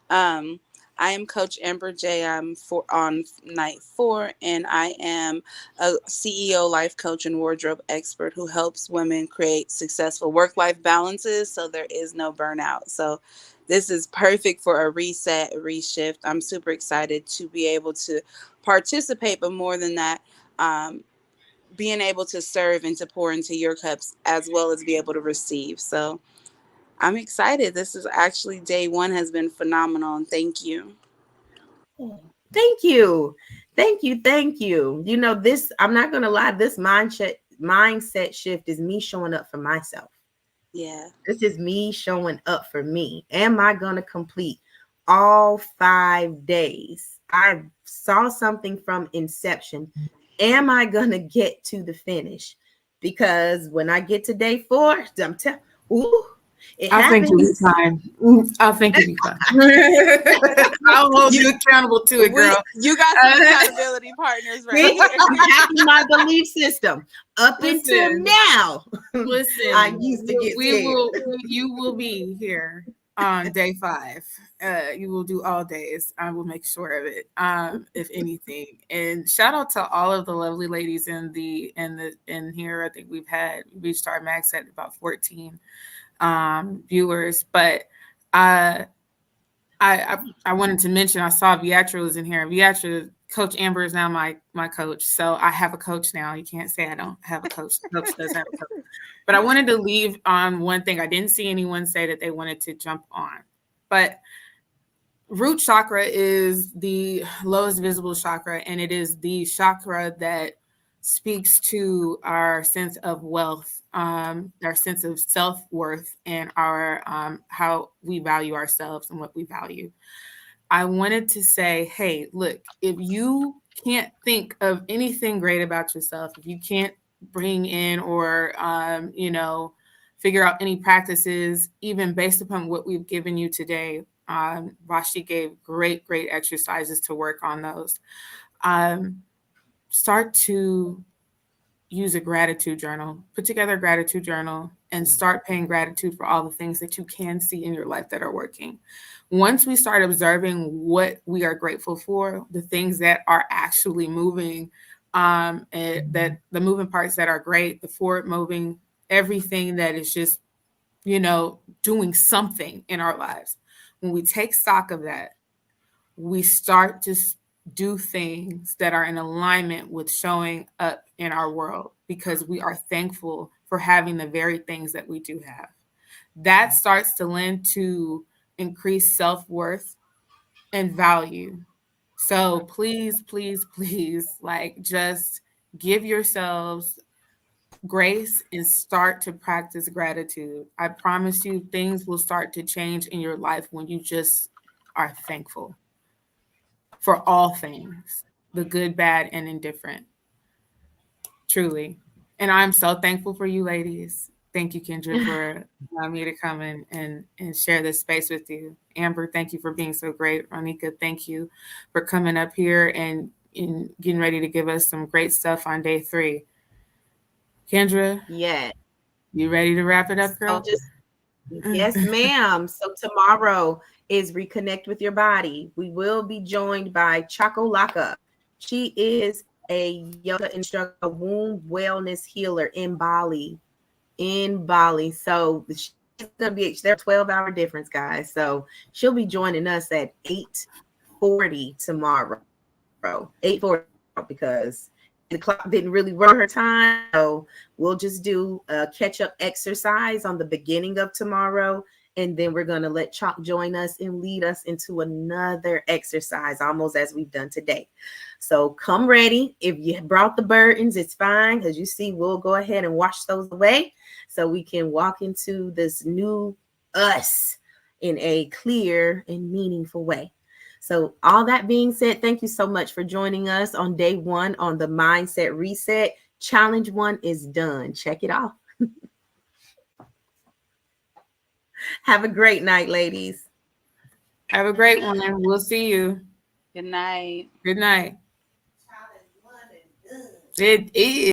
um, I am Coach Amber J. I'm on night 4, and I am a CEO, life coach, and wardrobe expert who helps women create successful work-life balances so there is no burnout. So, this is perfect for a reset, a reshift. I'm super excited to be able to participate, but more than that, being able to serve and to pour into your cups as well as be able to receive. So I'm excited. This is actually day 1 has been phenomenal, and thank you. Thank you. Thank you. Thank you. This, I'm not going to lie, this mindset shift is me showing up for myself. Yeah. This is me showing up for me. Am I going to complete all 5 days? I saw something from inception. Am I going to get to the finish? Because when I get to day 4, ooh, it I think you'll be happens. fine. I think you'll be fine. I'll hold you accountable to it, girl. You got some accountability partners right See, here. I'm hacking my belief system. Up until Listen. now, Listen, I used to get we scared. will. You will be here on day 5. You will do all days. I will make sure of it. If anything, and shout out to all of the lovely ladies in here. I think we've reached our max at about 14 viewers, but uh, I wanted to mention I saw Beatrice was in here. Beatrice, Coach Amber is now my coach, so I have a coach now. You can't say I don't have a coach. The coach does have a coach. But I wanted to leave on one thing. I didn't see anyone say that they wanted to jump on, but root chakra is the lowest visible chakra, and it is the chakra that speaks to our sense of wealth, our sense of self-worth, and our how we value ourselves and what we value. I wanted to say, hey, look, if you can't think of anything great about yourself, if you can't bring in or, figure out any practices, even based upon what we've given you today, Vashti gave great exercises to work on those. Start to use a gratitude journal, put together a gratitude journal, and start paying gratitude for all the things that you can see in your life that are working. Once we start observing what we are grateful for, the things that are actually moving, and that the moving parts that are great, the forward moving, everything that is just, doing something in our lives. When we take stock of that, we start to do things that are in alignment with showing up in our world because we are thankful for having the very things that we do have. That starts to lend to increased self-worth and value. So please, please, please, like, just give yourselves grace and start to practice gratitude. I promise you, things will start to change in your life when you just are thankful for all things, the good, bad, and indifferent. Truly. And I'm so thankful for you ladies. Thank you, Kendra, for allowing me to come in and share this space with you. Amber, thank you for being so great. Ronika, thank you for coming up here and getting ready to give us some great stuff on day 3. Kendra, Yeah. you ready to wrap it up, So girl? just yes, ma'am. So tomorrow is Reconnect with Your Body. We will be joined by Chaco Laka. She is a yoga instructor, a womb wellness healer in Bali. In Bali. So she's gonna be there 12-hour difference, guys. So she'll be joining us at 8:40 tomorrow. 8:40 because the clock didn't really run her time. So we'll just do a catch-up exercise on the beginning of tomorrow. And then we're going to let Chalk join us and lead us into another exercise, almost as we've done today. So come ready. If you brought the burdens, it's fine. Because you see, we'll go ahead and wash those away so we can walk into this new us in a clear and meaningful way. So, all that being said, thank you so much for joining us on day 1 on the Mindset Reset. Challenge 1 is done. Check it off. Have a great night, ladies. Have a great one. We'll see you. Good night. Good night. It is.